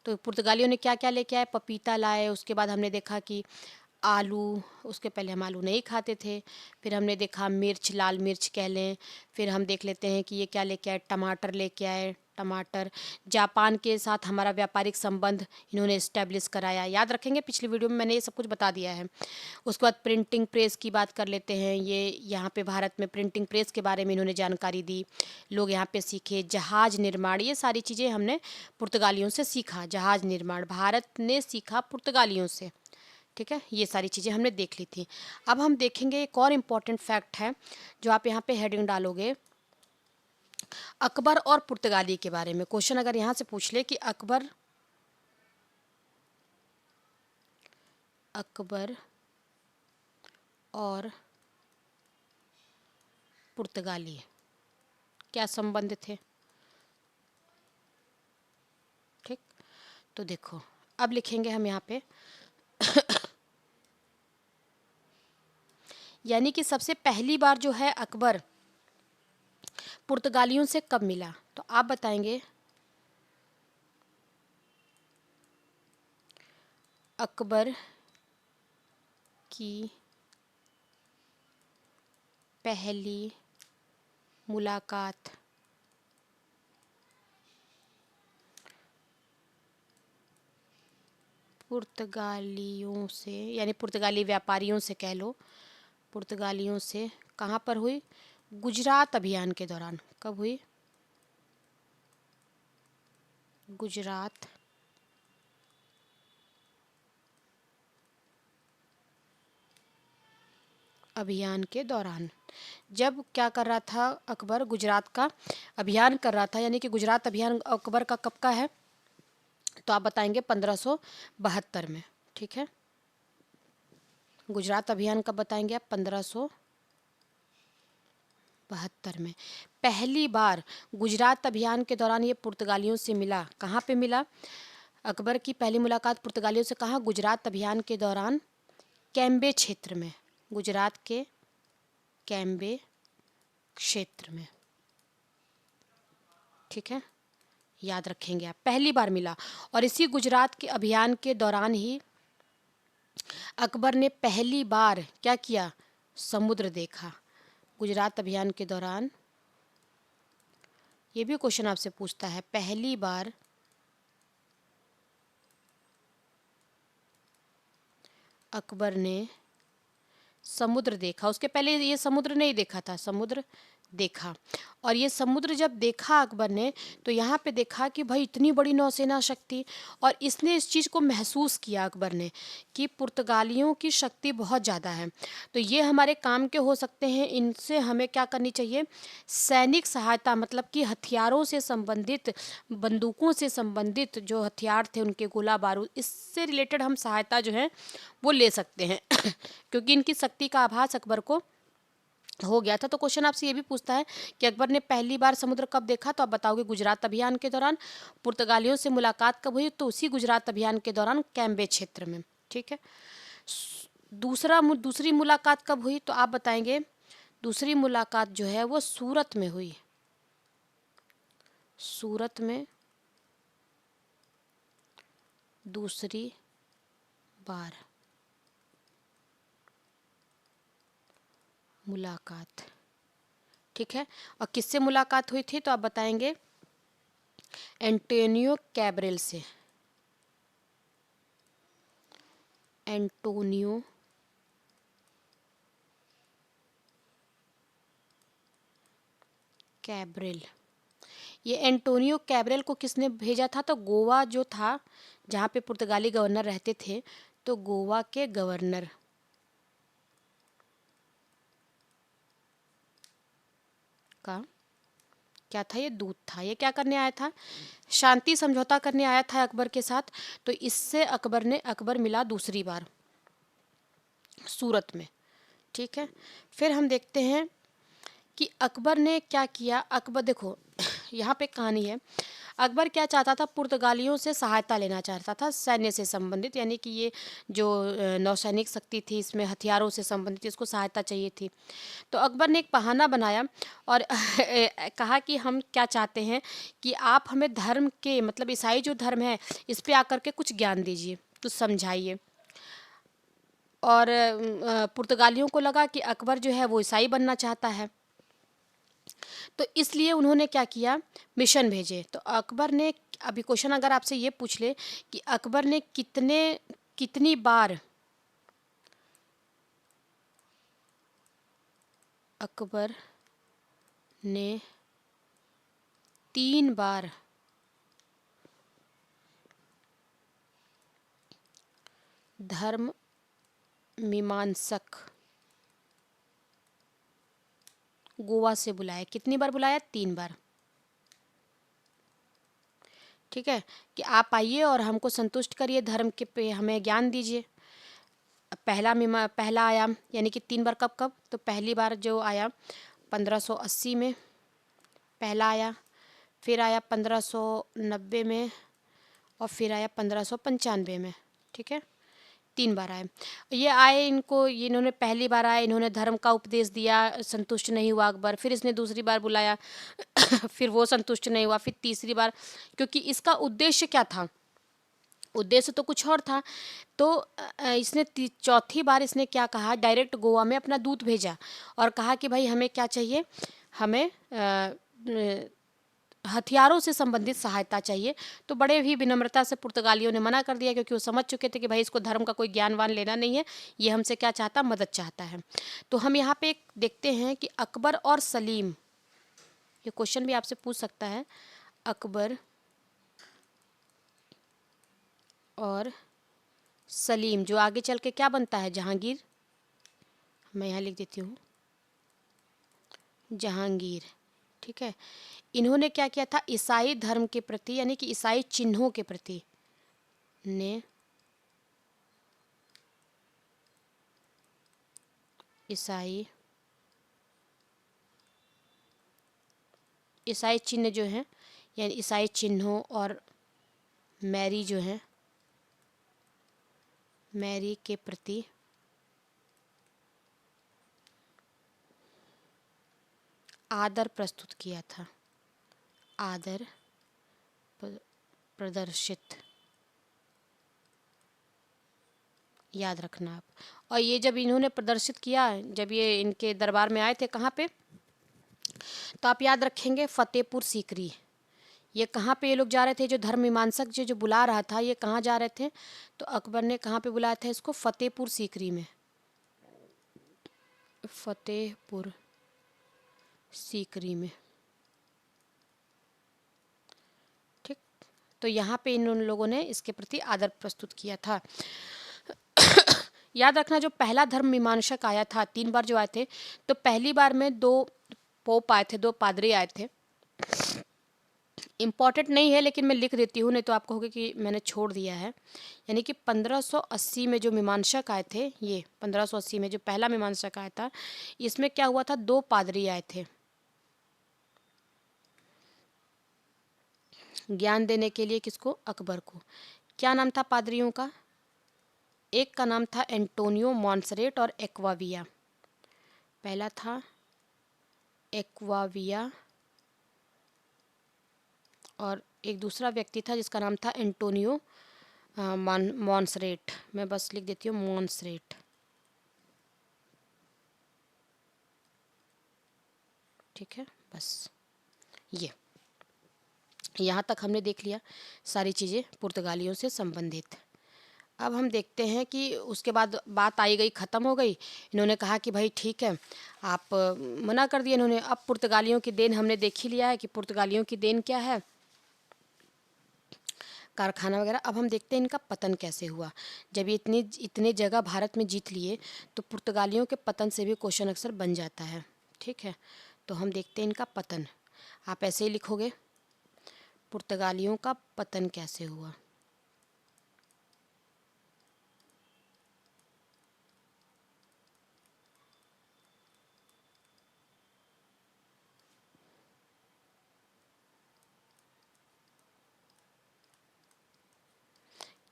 तो पुर्तगालियों ने क्या क्या लेके आए? पपीता लाए। उसके बाद हमने देखा कि आलू, उसके पहले हम आलू नहीं खाते थे। फिर हमने देखा मिर्च, लाल मिर्च कह लें। फिर हम देख लेते हैं कि ये क्या लेके आए? टमाटर लेके आए। टमाटर, जापान के साथ हमारा व्यापारिक संबंध इन्होंने इस्टेब्लिश कराया। याद रखेंगे, पिछली वीडियो में मैंने ये सब कुछ बता दिया है। उसके बाद प्रिंटिंग प्रेस की बात कर लेते हैं। ये यहाँ पे भारत में प्रिंटिंग प्रेस के बारे में इन्होंने जानकारी दी, लोग यहाँ पे सीखे। जहाज निर्माण, ये सारी चीज़ें हमने पुर्तगालियों से सीखा। जहाज निर्माण भारत ने सीखा पुर्तगालियों से, ठीक है। ये सारी चीज़ें हमने देख ली थी। अब हम देखेंगे एक और इम्पॉर्टेंट फैक्ट है, जो आप यहाँ पे हेडिंग डालोगे, अकबर और पुर्तगाली के बारे में। क्वेश्चन अगर यहाँ से पूछ ले कि अकबर और पुर्तगाली क्या संबंध थे, ठीक। तो देखो, अब लिखेंगे हम यहाँ पे यानी कि सबसे पहली बार जो है अकबर पुर्तगालियों से कब मिला? तो आप बताएंगे अकबर की पहली मुलाकात पुर्तगालियों से, यानी पुर्तगाली व्यापारियों से कह लो, पुर्तगालियों से कहाँ पर हुई? गुजरात अभियान के दौरान। कब हुई? गुजरात अभियान के दौरान। जब क्या कर रहा था अकबर, गुजरात का अभियान कर रहा था, यानी कि गुजरात अभियान अकबर का कब का है, तो आप बताएंगे 1572 में। ठीक है, गुजरात अभियान कब बताएंगे आप, 1572 में। पहली बार गुजरात अभियान के दौरान ये पुर्तगालियों से मिला। कहाँ पे मिला? अकबर की पहली मुलाकात पुर्तगालियों से कहाँ? गुजरात अभियान के दौरान कैम्बे क्षेत्र में, गुजरात के कैम्बे क्षेत्र में। ठीक है, याद रखेंगे आप, पहली बार मिला। और इसी गुजरात के अभियान के दौरान ही अकबर ने पहली बार क्या किया? समुद्र देखा। गुजरात अभियान के दौरान, ये भी क्वेश्चन आपसे पूछता है, पहली बार अकबर ने समुद्र देखा। उसके पहले ये समुद्र नहीं देखा था, समुद्र देखा। और ये समुद्र जब देखा अकबर ने, तो यहाँ पे देखा कि भाई इतनी बड़ी नौसेना शक्ति, और इसने इस चीज़ को महसूस किया अकबर ने कि पुर्तगालियों की शक्ति बहुत ज़्यादा है, तो ये हमारे काम के हो सकते हैं, इनसे हमें क्या करनी चाहिए? सैनिक सहायता, मतलब कि हथियारों से संबंधित, बंदूकों से संबंधित जो हथियार थे उनके, गोला बारूद, इससे रिलेटेड हम सहायता जो है वो ले सकते हैं क्योंकि इनकी शक्ति का आभास अकबर को हो गया था। तो क्वेश्चन आपसे ये भी पूछता है कि अकबर ने पहली बार समुद्र कब देखा, तो आप बताओगे गुजरात अभियान के दौरान। पुर्तगालियों से मुलाकात कब हुई, तो उसी गुजरात अभियान के दौरान कैम्बे क्षेत्र में। ठीक है, दूसरी मुलाकात कब हुई, तो आप बताएंगे दूसरी मुलाकात जो है वो सूरत में हुई। सूरत में दूसरी बार मुलाकात। ठीक है, और किससे मुलाकात हुई थी, तो आप बताएंगे एंटोनियो कैब्रेल से। Antonio Cabral. ये एंटोनियो कैब्रेल को किसने भेजा था, तो गोवा जो था, जहाँ पे पुर्तगाली गवर्नर रहते थे, तो गोवा के गवर्नर का क्या था, ये दूत था। ये क्या करने आया था? शांति समझौता करने आया था अकबर के साथ। तो इससे अकबर मिला दूसरी बार सूरत में। ठीक है, फिर हम देखते हैं कि अकबर ने क्या किया। अकबर देखो यहाँ पे कहानी है, अकबर क्या चाहता था? पुर्तगालियों से सहायता लेना चाहता था, सैन्य से संबंधित, यानी कि ये जो नौसैनिक शक्ति थी, इसमें हथियारों से संबंधित इसको सहायता चाहिए थी। तो अकबर ने एक बहाना बनाया और कहा कि हम क्या चाहते हैं कि आप हमें धर्म के, मतलब ईसाई जो धर्म है, इस पे आकर के कुछ ज्ञान दीजिए, कुछ समझाइए। और पुर्तगालियों को लगा कि अकबर जो है वो ईसाई बनना चाहता है, तो इसलिए उन्होंने क्या किया? मिशन भेजे। तो अकबर ने, अभी क्वेश्चन अगर आपसे ये पूछ ले कि अकबर ने कितनी बार, अकबर ने 3 बार धर्म मीमांसक गोवा से बुलाया। कितनी बार बुलाया? 3 बार। ठीक है, कि आप आइए और हमको संतुष्ट करिए, धर्म के पे हमें ज्ञान दीजिए। पहला आया, यानी कि 3 बार। कब कब? तो पहली बार जो आया 1580 में पहला आया, फिर आया 1590 में, और फिर आया 1595 में। ठीक है, 3 बार आए। ये आए, इन्होंने पहली बार आए, इन्होंने धर्म का उपदेश दिया, संतुष्ट नहीं हुआ अकबर। फिर इसने दूसरी बार बुलाया फिर वो संतुष्ट नहीं हुआ, फिर तीसरी बार, क्योंकि इसका उद्देश्य क्या था? उद्देश्य तो कुछ और था। तो इसने चौथी बार इसने क्या कहा? डायरेक्ट गोवा में अपना दूत भेजा और कहा कि भाई हमें क्या चाहिए? हमें हथियारों से संबंधित सहायता चाहिए। तो बड़े ही विनम्रता से पुर्तगालियों ने मना कर दिया, क्योंकि वो समझ चुके थे कि भाई इसको धर्म का कोई ज्ञानवान लेना नहीं है, ये हमसे क्या चाहता? मदद चाहता है। तो हम यहाँ पे एक देखते हैं कि अकबर और सलीम, ये क्वेश्चन भी आपसे पूछ सकता है, अकबर और सलीम, जो आगे चल के क्या बनता है? जहांगीर मैं यहाँ लिख देती हूँ जहांगीर। ठीक है, इन्होंने क्या किया था, ईसाई धर्म के प्रति यानी कि ईसाई चिन्हों के प्रति ने ईसाई ईसाई चिन्ह जो हैं, यानी ईसाई चिन्हों और मैरी जो है, मैरी के प्रति आदर प्रस्तुत किया था, आदर प्रदर्शित, याद रखना आप। और ये जब इन्होंने प्रदर्शित किया, जब ये इनके दरबार में आए थे, कहाँ पे, तो आप याद रखेंगे फतेहपुर सीकरी। ये कहाँ पे ये लोग जा रहे थे, जो धर्म मीमांसक जो बुला रहा था, ये कहाँ जा रहे थे, तो अकबर ने कहाँ पे बुलाया था इसको, फतेहपुर सीकरी में, फतेहपुर सीकरी में। ठीक, तो यहाँ पे इन लोगों ने इसके प्रति आदर प्रस्तुत किया था। याद रखना, जो पहला धर्म मीमांसक आया था, 3 बार जो आए थे, तो पहली बार में 2 पोप आए थे, 2 पादरी आए थे। इम्पॉर्टेंट नहीं है लेकिन मैं लिख देती हूँ, नहीं तो आप कहोगे कि मैंने छोड़ दिया है। यानी कि 1580 में जो मीमांसक आए थे, ये 1580 में जो पहला मीमांसक आया था, इसमें क्या हुआ था, 2 पादरी आए थे ज्ञान देने के लिए, किसको, अकबर को। क्या नाम था पादरियों का, एक का नाम था एंटोनियो मॉन्सरेट और एक्वाविया। पहला था एक्वाविया और एक दूसरा व्यक्ति था जिसका नाम था एंटोनियो मॉन्सरेट। मैं बस लिख देती हूँ मॉन्सरेट। ठीक है, बस ये यहाँ तक हमने देख लिया सारी चीज़ें पुर्तगालियों से संबंधित। अब हम देखते हैं कि उसके बाद बात आई गई, ख़त्म हो गई। इन्होंने कहा कि भाई ठीक है, आप मना कर दिए इन्होंने। अब पुर्तगालियों की देन हमने देख ही लिया है कि पुर्तगालियों की देन क्या है, कारखाना वगैरह। अब हम देखते हैं इनका पतन कैसे हुआ। जब ये इतने जगह भारत में जीत लिए, तो पुर्तगालियों के पतन से भी क्वेश्चन अक्सर बन जाता है। ठीक है, तो हम देखते हैं इनका पतन। आप ऐसे ही लिखोगे, पुर्तगालियों का पतन कैसे हुआ।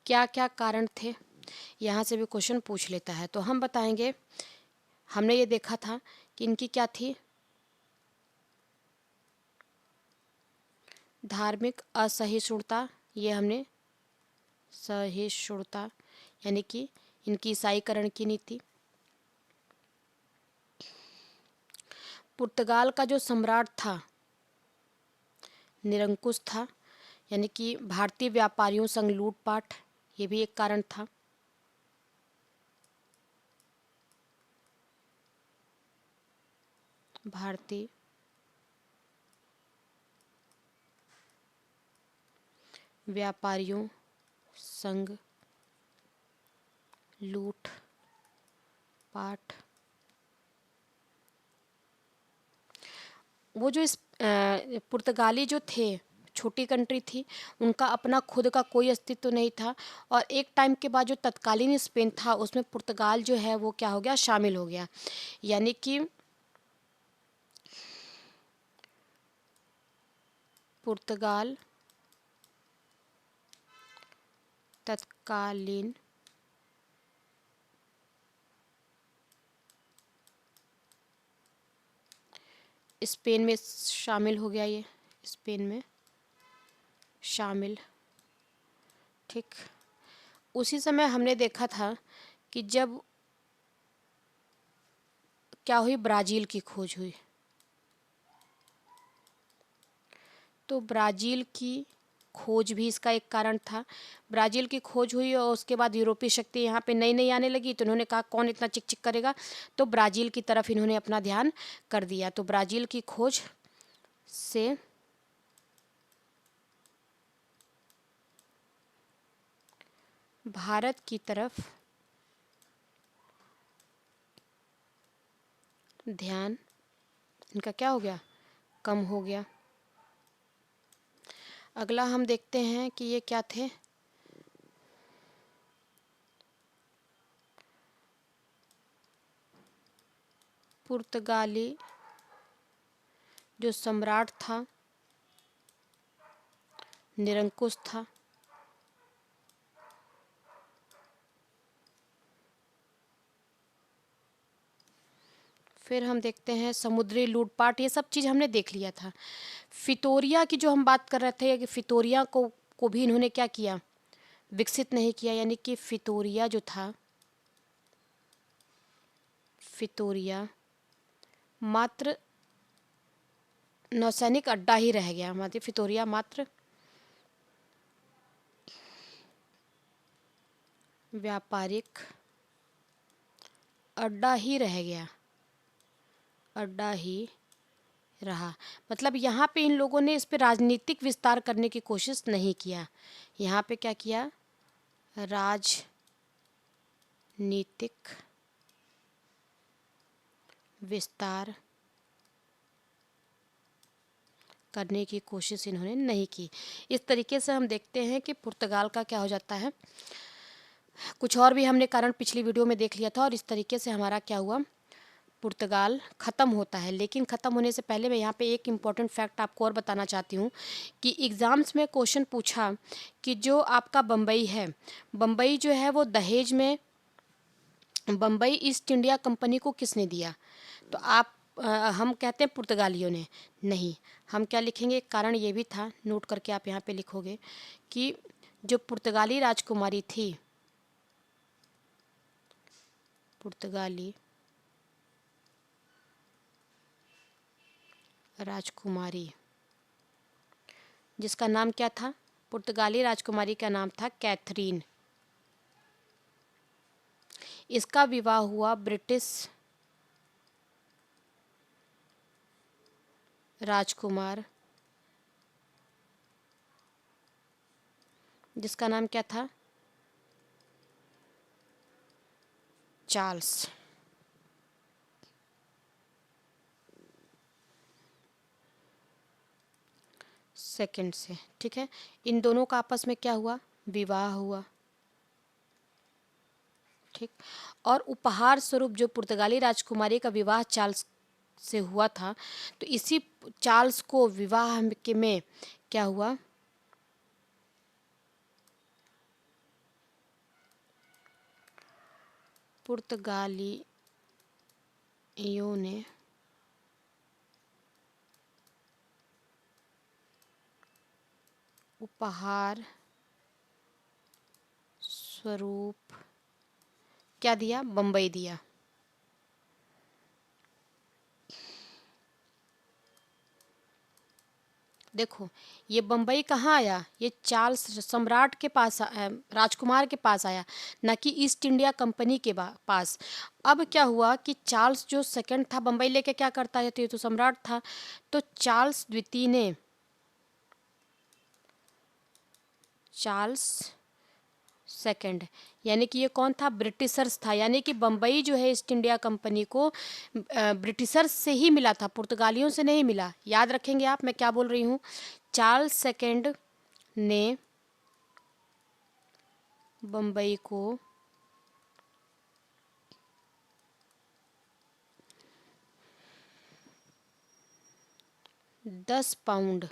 क्या क्या कारण थे, यहाँ से भी क्वेश्चन पूछ लेता है। तो हम बताएंगे, हमने ये देखा था कि इनकी क्या थी, धार्मिक असहिष्णुता। ये हमने सहिष्णुता यानी कि इनकी ईसाईकरण की नीति। पुर्तगाल का जो सम्राट था निरंकुश था, यानी कि भारतीय व्यापारियों संग लूटपाट, ये भी एक कारण था। भारतीय व्यापारियों संग लूट पाट। वो जो इस पुर्तगाली जो थे, छोटी कंट्री थी, उनका अपना खुद का कोई अस्तित्व नहीं था। और एक टाइम के बाद जो तत्कालीन स्पेन था, उसमें पुर्तगाल जो है वो क्या हो गया, शामिल हो गया। यानी कि पुर्तगाल तत्कालीन स्पेन में शामिल हो गया, ये स्पेन में शामिल। ठीक, उसी समय हमने देखा था कि जब क्या हुई, ब्राज़ील की खोज हुई। तो ब्राज़ील की खोज भी इसका एक कारण था। ब्राज़ील की खोज हुई और उसके बाद यूरोपीय शक्ति यहाँ पे नई नई आने लगी, तो इन्होंने कहा कौन इतना चिक चिक करेगा, तो ब्राज़ील की तरफ इन्होंने अपना ध्यान कर दिया। तो ब्राज़ील की खोज से भारत की तरफ ध्यान इनका क्या हो गया, कम हो गया। अगला हम देखते हैं कि ये क्या थे, पुर्तगाली जो सम्राट था, निरंकुश था। फिर हम देखते हैं समुद्री लूटपाट, ये सब चीज़ हमने देख लिया था। फितोरिया की जो हम बात कर रहे थे कि फितोरिया को भी इन्होंने क्या किया, विकसित नहीं किया, यानी कि फितोरिया जो था, फितोरिया मात्र नौसैनिक अड्डा ही रह गया, हमारे फितोरिया मात्र व्यापारिक अड्डा ही रह गया, अड्डा ही रहा। मतलब यहाँ पे इन लोगों ने इस पे राजनीतिक विस्तार करने की कोशिश नहीं किया। यहाँ पे क्या किया, राजनीतिक विस्तार करने की कोशिश इन्होंने नहीं की। इस तरीके से हम देखते हैं कि पुर्तगाल का क्या हो जाता है। कुछ और भी हमने कारण पिछली वीडियो में देख लिया था, और इस तरीके से हमारा क्या हुआ, पुर्तगाल ख़त्म होता है। लेकिन ख़त्म होने से पहले मैं यहाँ पे एक इम्पॉर्टेंट फैक्ट आपको और बताना चाहती हूँ कि एग्ज़ाम्स में क्वेश्चन पूछा कि जो आपका बम्बई है, बम्बई जो है वो दहेज में, बम्बई ईस्ट इंडिया कंपनी को किसने दिया, तो आप हम कहते हैं पुर्तगालियों ने, नहीं, हम क्या लिखेंगे, एक कारण ये भी था, नोट करके आप यहाँ पे लिखोगे कि जो पुर्तगाली राजकुमारी थी, पुर्तगाली राजकुमारी जिसका नाम क्या था, पुर्तगाली राजकुमारी का नाम था कैथरीन, इसका विवाह हुआ ब्रिटिश राजकुमार जिसका नाम क्या था, चार्ल्स। सेकंड से, ठीक है, इन दोनों का आपस में क्या हुआ, विवाह हुआ, ठीक। और उपहार स्वरूप जो पुर्तगाली राजकुमारी का विवाह चार्ल्स से हुआ था, तो इसी चार्ल्स को विवाह के में क्या हुआ, पुर्तगालियों ने उपहार स्वरूप क्या दिया, बम्बई दिया। देखो ये बम्बई कहाँ आया, ये चार्ल्स सम्राट के पास राजकुमार के पास आया, ना कि ईस्ट इंडिया कंपनी के पास। अब क्या हुआ कि चार्ल्स जो सेकंड था बम्बई लेके क्या करता है, तो ये तो सम्राट था, तो चार्ल्स द्वितीय ने, चार्ल्स सेकंड, यानी कि ये कौन था, ब्रिटिशर्स था, यानी कि बम्बई जो है ईस्ट इंडिया कंपनी को ब्रिटिशर्स से ही मिला था, पुर्तगालियों से नहीं मिला। याद रखेंगे आप मैं क्या बोल रही हूँ, चार्ल्स सेकंड ने बम्बई को 10 पाउंड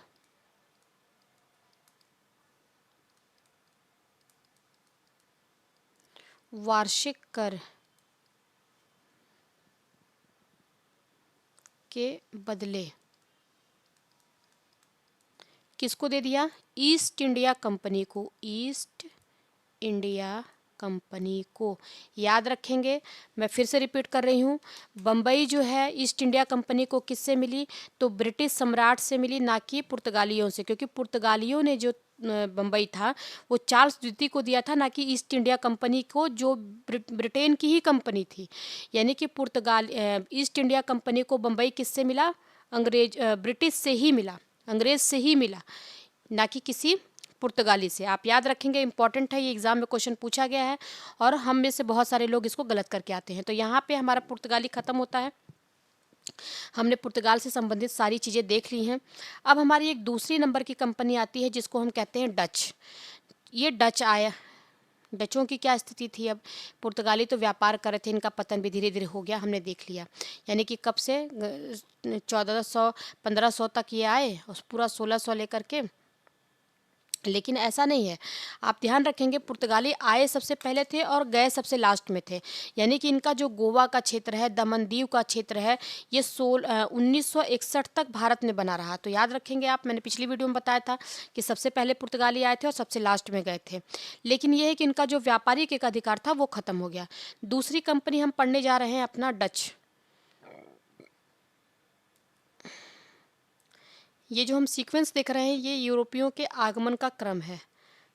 वार्षिक कर के बदले किसको दे दिया, ईस्ट इंडिया कंपनी को, ईस्ट इंडिया कंपनी को। याद रखेंगे, मैं फिर से रिपीट कर रही हूँ, बम्बई जो है ईस्ट इंडिया कंपनी को किससे मिली, तो ब्रिटिश सम्राट से मिली, ना कि पुर्तगालियों से, क्योंकि पुर्तगालियों ने जो बम्बई था वो चार्ल्स द्वितीय को दिया था, ना कि ईस्ट इंडिया कंपनी को, जो ब्रिटेन की ही कंपनी थी। यानी कि पुर्तगाल ईस्ट इंडिया कंपनी को बम्बई किससे मिला, ब्रिटिश से ही मिला, अंग्रेज से ही मिला, ना कि किसी पुर्तगाली से। आप याद रखेंगे, इंपॉर्टेंट है, ये एग्जाम में क्वेश्चन पूछा गया है और हम में से बहुत सारे लोग इसको गलत करके आते हैं। तो यहाँ पे हमारा पुर्तगाली खत्म होता है। हमने पुर्तगाल से संबंधित सारी चीज़ें देख ली हैं। अब हमारी एक दूसरी नंबर की कंपनी आती है जिसको हम कहते हैं डच। ये डच आया, डचों की क्या स्थिति थी अब? पुर्तगाली तो व्यापार कर रहे थे, इनका पतन भी धीरे धीरे हो गया, हमने देख लिया। यानी कि कब से 1400 1500 तक ये आए और पूरा 1600 लेकर के, लेकिन ऐसा नहीं है। आप ध्यान रखेंगे पुर्तगाली आए सबसे पहले थे और गए सबसे लास्ट में थे। यानी कि इनका जो गोवा का क्षेत्र है, दमन दीव का क्षेत्र है, ये 1961 तक भारत में बना रहा। तो याद रखेंगे आप, मैंने पिछली वीडियो में बताया था कि सबसे पहले पुर्तगाली आए थे और सबसे लास्ट में गए थे। लेकिन ये है कि इनका जो व्यापारिक एक अधिकार था वो ख़त्म हो गया। दूसरी कंपनी हम पढ़ने जा रहे हैं अपना डच। ये जो हम सीक्वेंस देख रहे हैं ये यूरोपियों के आगमन का क्रम है।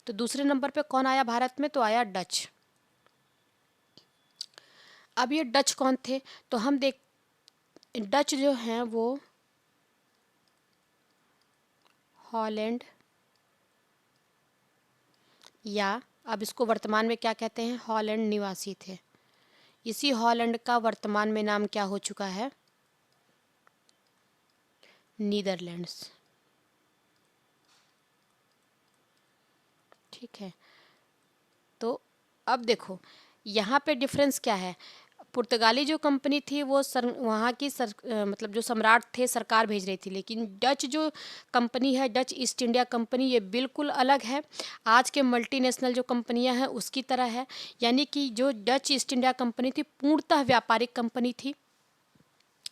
तो दूसरे नंबर पे कौन आया भारत में? तो आया डच। अब ये डच कौन थे? तो हम देख, डच जो हैं वो हॉलैंड, या अब इसको वर्तमान में क्या कहते हैं, हॉलैंड निवासी थे। इसी हॉलैंड का वर्तमान में नाम क्या हो चुका है? नीदरलैंड्स। ठीक है। तो अब देखो यहाँ पे डिफरेंस क्या है। पुर्तगाली जो कंपनी थी वो वहाँ की मतलब जो सम्राट थे सरकार भेज रही थी, लेकिन डच जो कंपनी है, डच ईस्ट इंडिया कंपनी, ये बिल्कुल अलग है। आज के मल्टीनेशनल जो कंपनियां हैं उसकी तरह है। यानी कि जो डच ईस्ट इंडिया कंपनी थी पूर्णतः व्यापारिक कंपनी थी,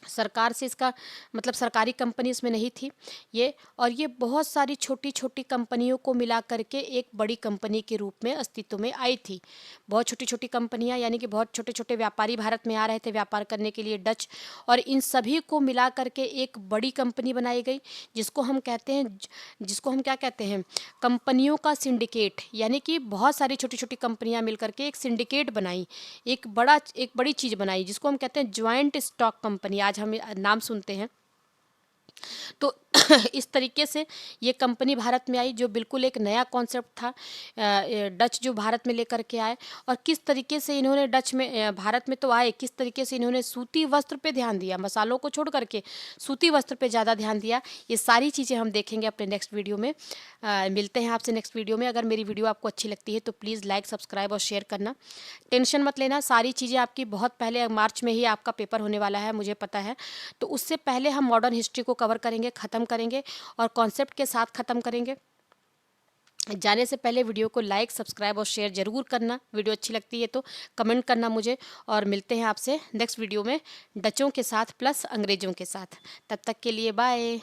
सरकार से इसका मतलब सरकारी कंपनी इसमें नहीं थी ये। और ये बहुत सारी छोटी छोटी कंपनियों को मिला करके एक बड़ी कंपनी के रूप में अस्तित्व में आई थी। बहुत छोटी छोटी कंपनियां, यानी कि बहुत छोटे छोटे व्यापारी भारत में आ रहे थे व्यापार करने के लिए, डच, और इन सभी को मिला करके एक बड़ी कंपनी बनाई गई जिसको हम कहते हैं, जिसको हम क्या कहते हैं, कंपनियों का सिंडिकेट। यानी कि बहुत सारी छोटी छोटी कंपनियां मिल करके एक सिंडिकेट बनाई, एक बड़ी चीज़ बनाई जिसको हम कहते हैं ज्वाइंट स्टॉक कंपनी। आज हम नाम सुनते हैं। तो इस तरीके से ये कंपनी भारत में आई जो बिल्कुल एक नया कॉन्सेप्ट था, डच जो भारत में लेकर के आए। और किस तरीके से इन्होंने डच में भारत में तो आए, किस तरीके से इन्होंने सूती वस्त्र पे ध्यान दिया, मसालों को छोड़ करके सूती वस्त्र पे ज़्यादा ध्यान दिया। ये सारी चीज़ें हम देखेंगे अपने नेक्स्ट वीडियो में। मिलते हैं आपसे नेक्स्ट वीडियो में। अगर मेरी वीडियो आपको अच्छी लगती है तो प्लीज़ लाइक, सब्सक्राइब और शेयर करना। टेंशन मत लेना, सारी चीज़ें आपकी बहुत पहले, मार्च में ही आपका पेपर होने वाला है मुझे पता है। तो उससे पहले हम मॉडर्न हिस्ट्री को कवर करेंगे, ख़त्म करेंगे और कॉन्सेप्ट के साथ ख़त्म करेंगे। जाने से पहले वीडियो को लाइक, सब्सक्राइब और शेयर ज़रूर करना। वीडियो अच्छी लगती है तो कमेंट करना मुझे। और मिलते हैं आपसे नेक्स्ट वीडियो में डचों के साथ प्लस अंग्रेज़ों के साथ। तब तक के लिए बाय।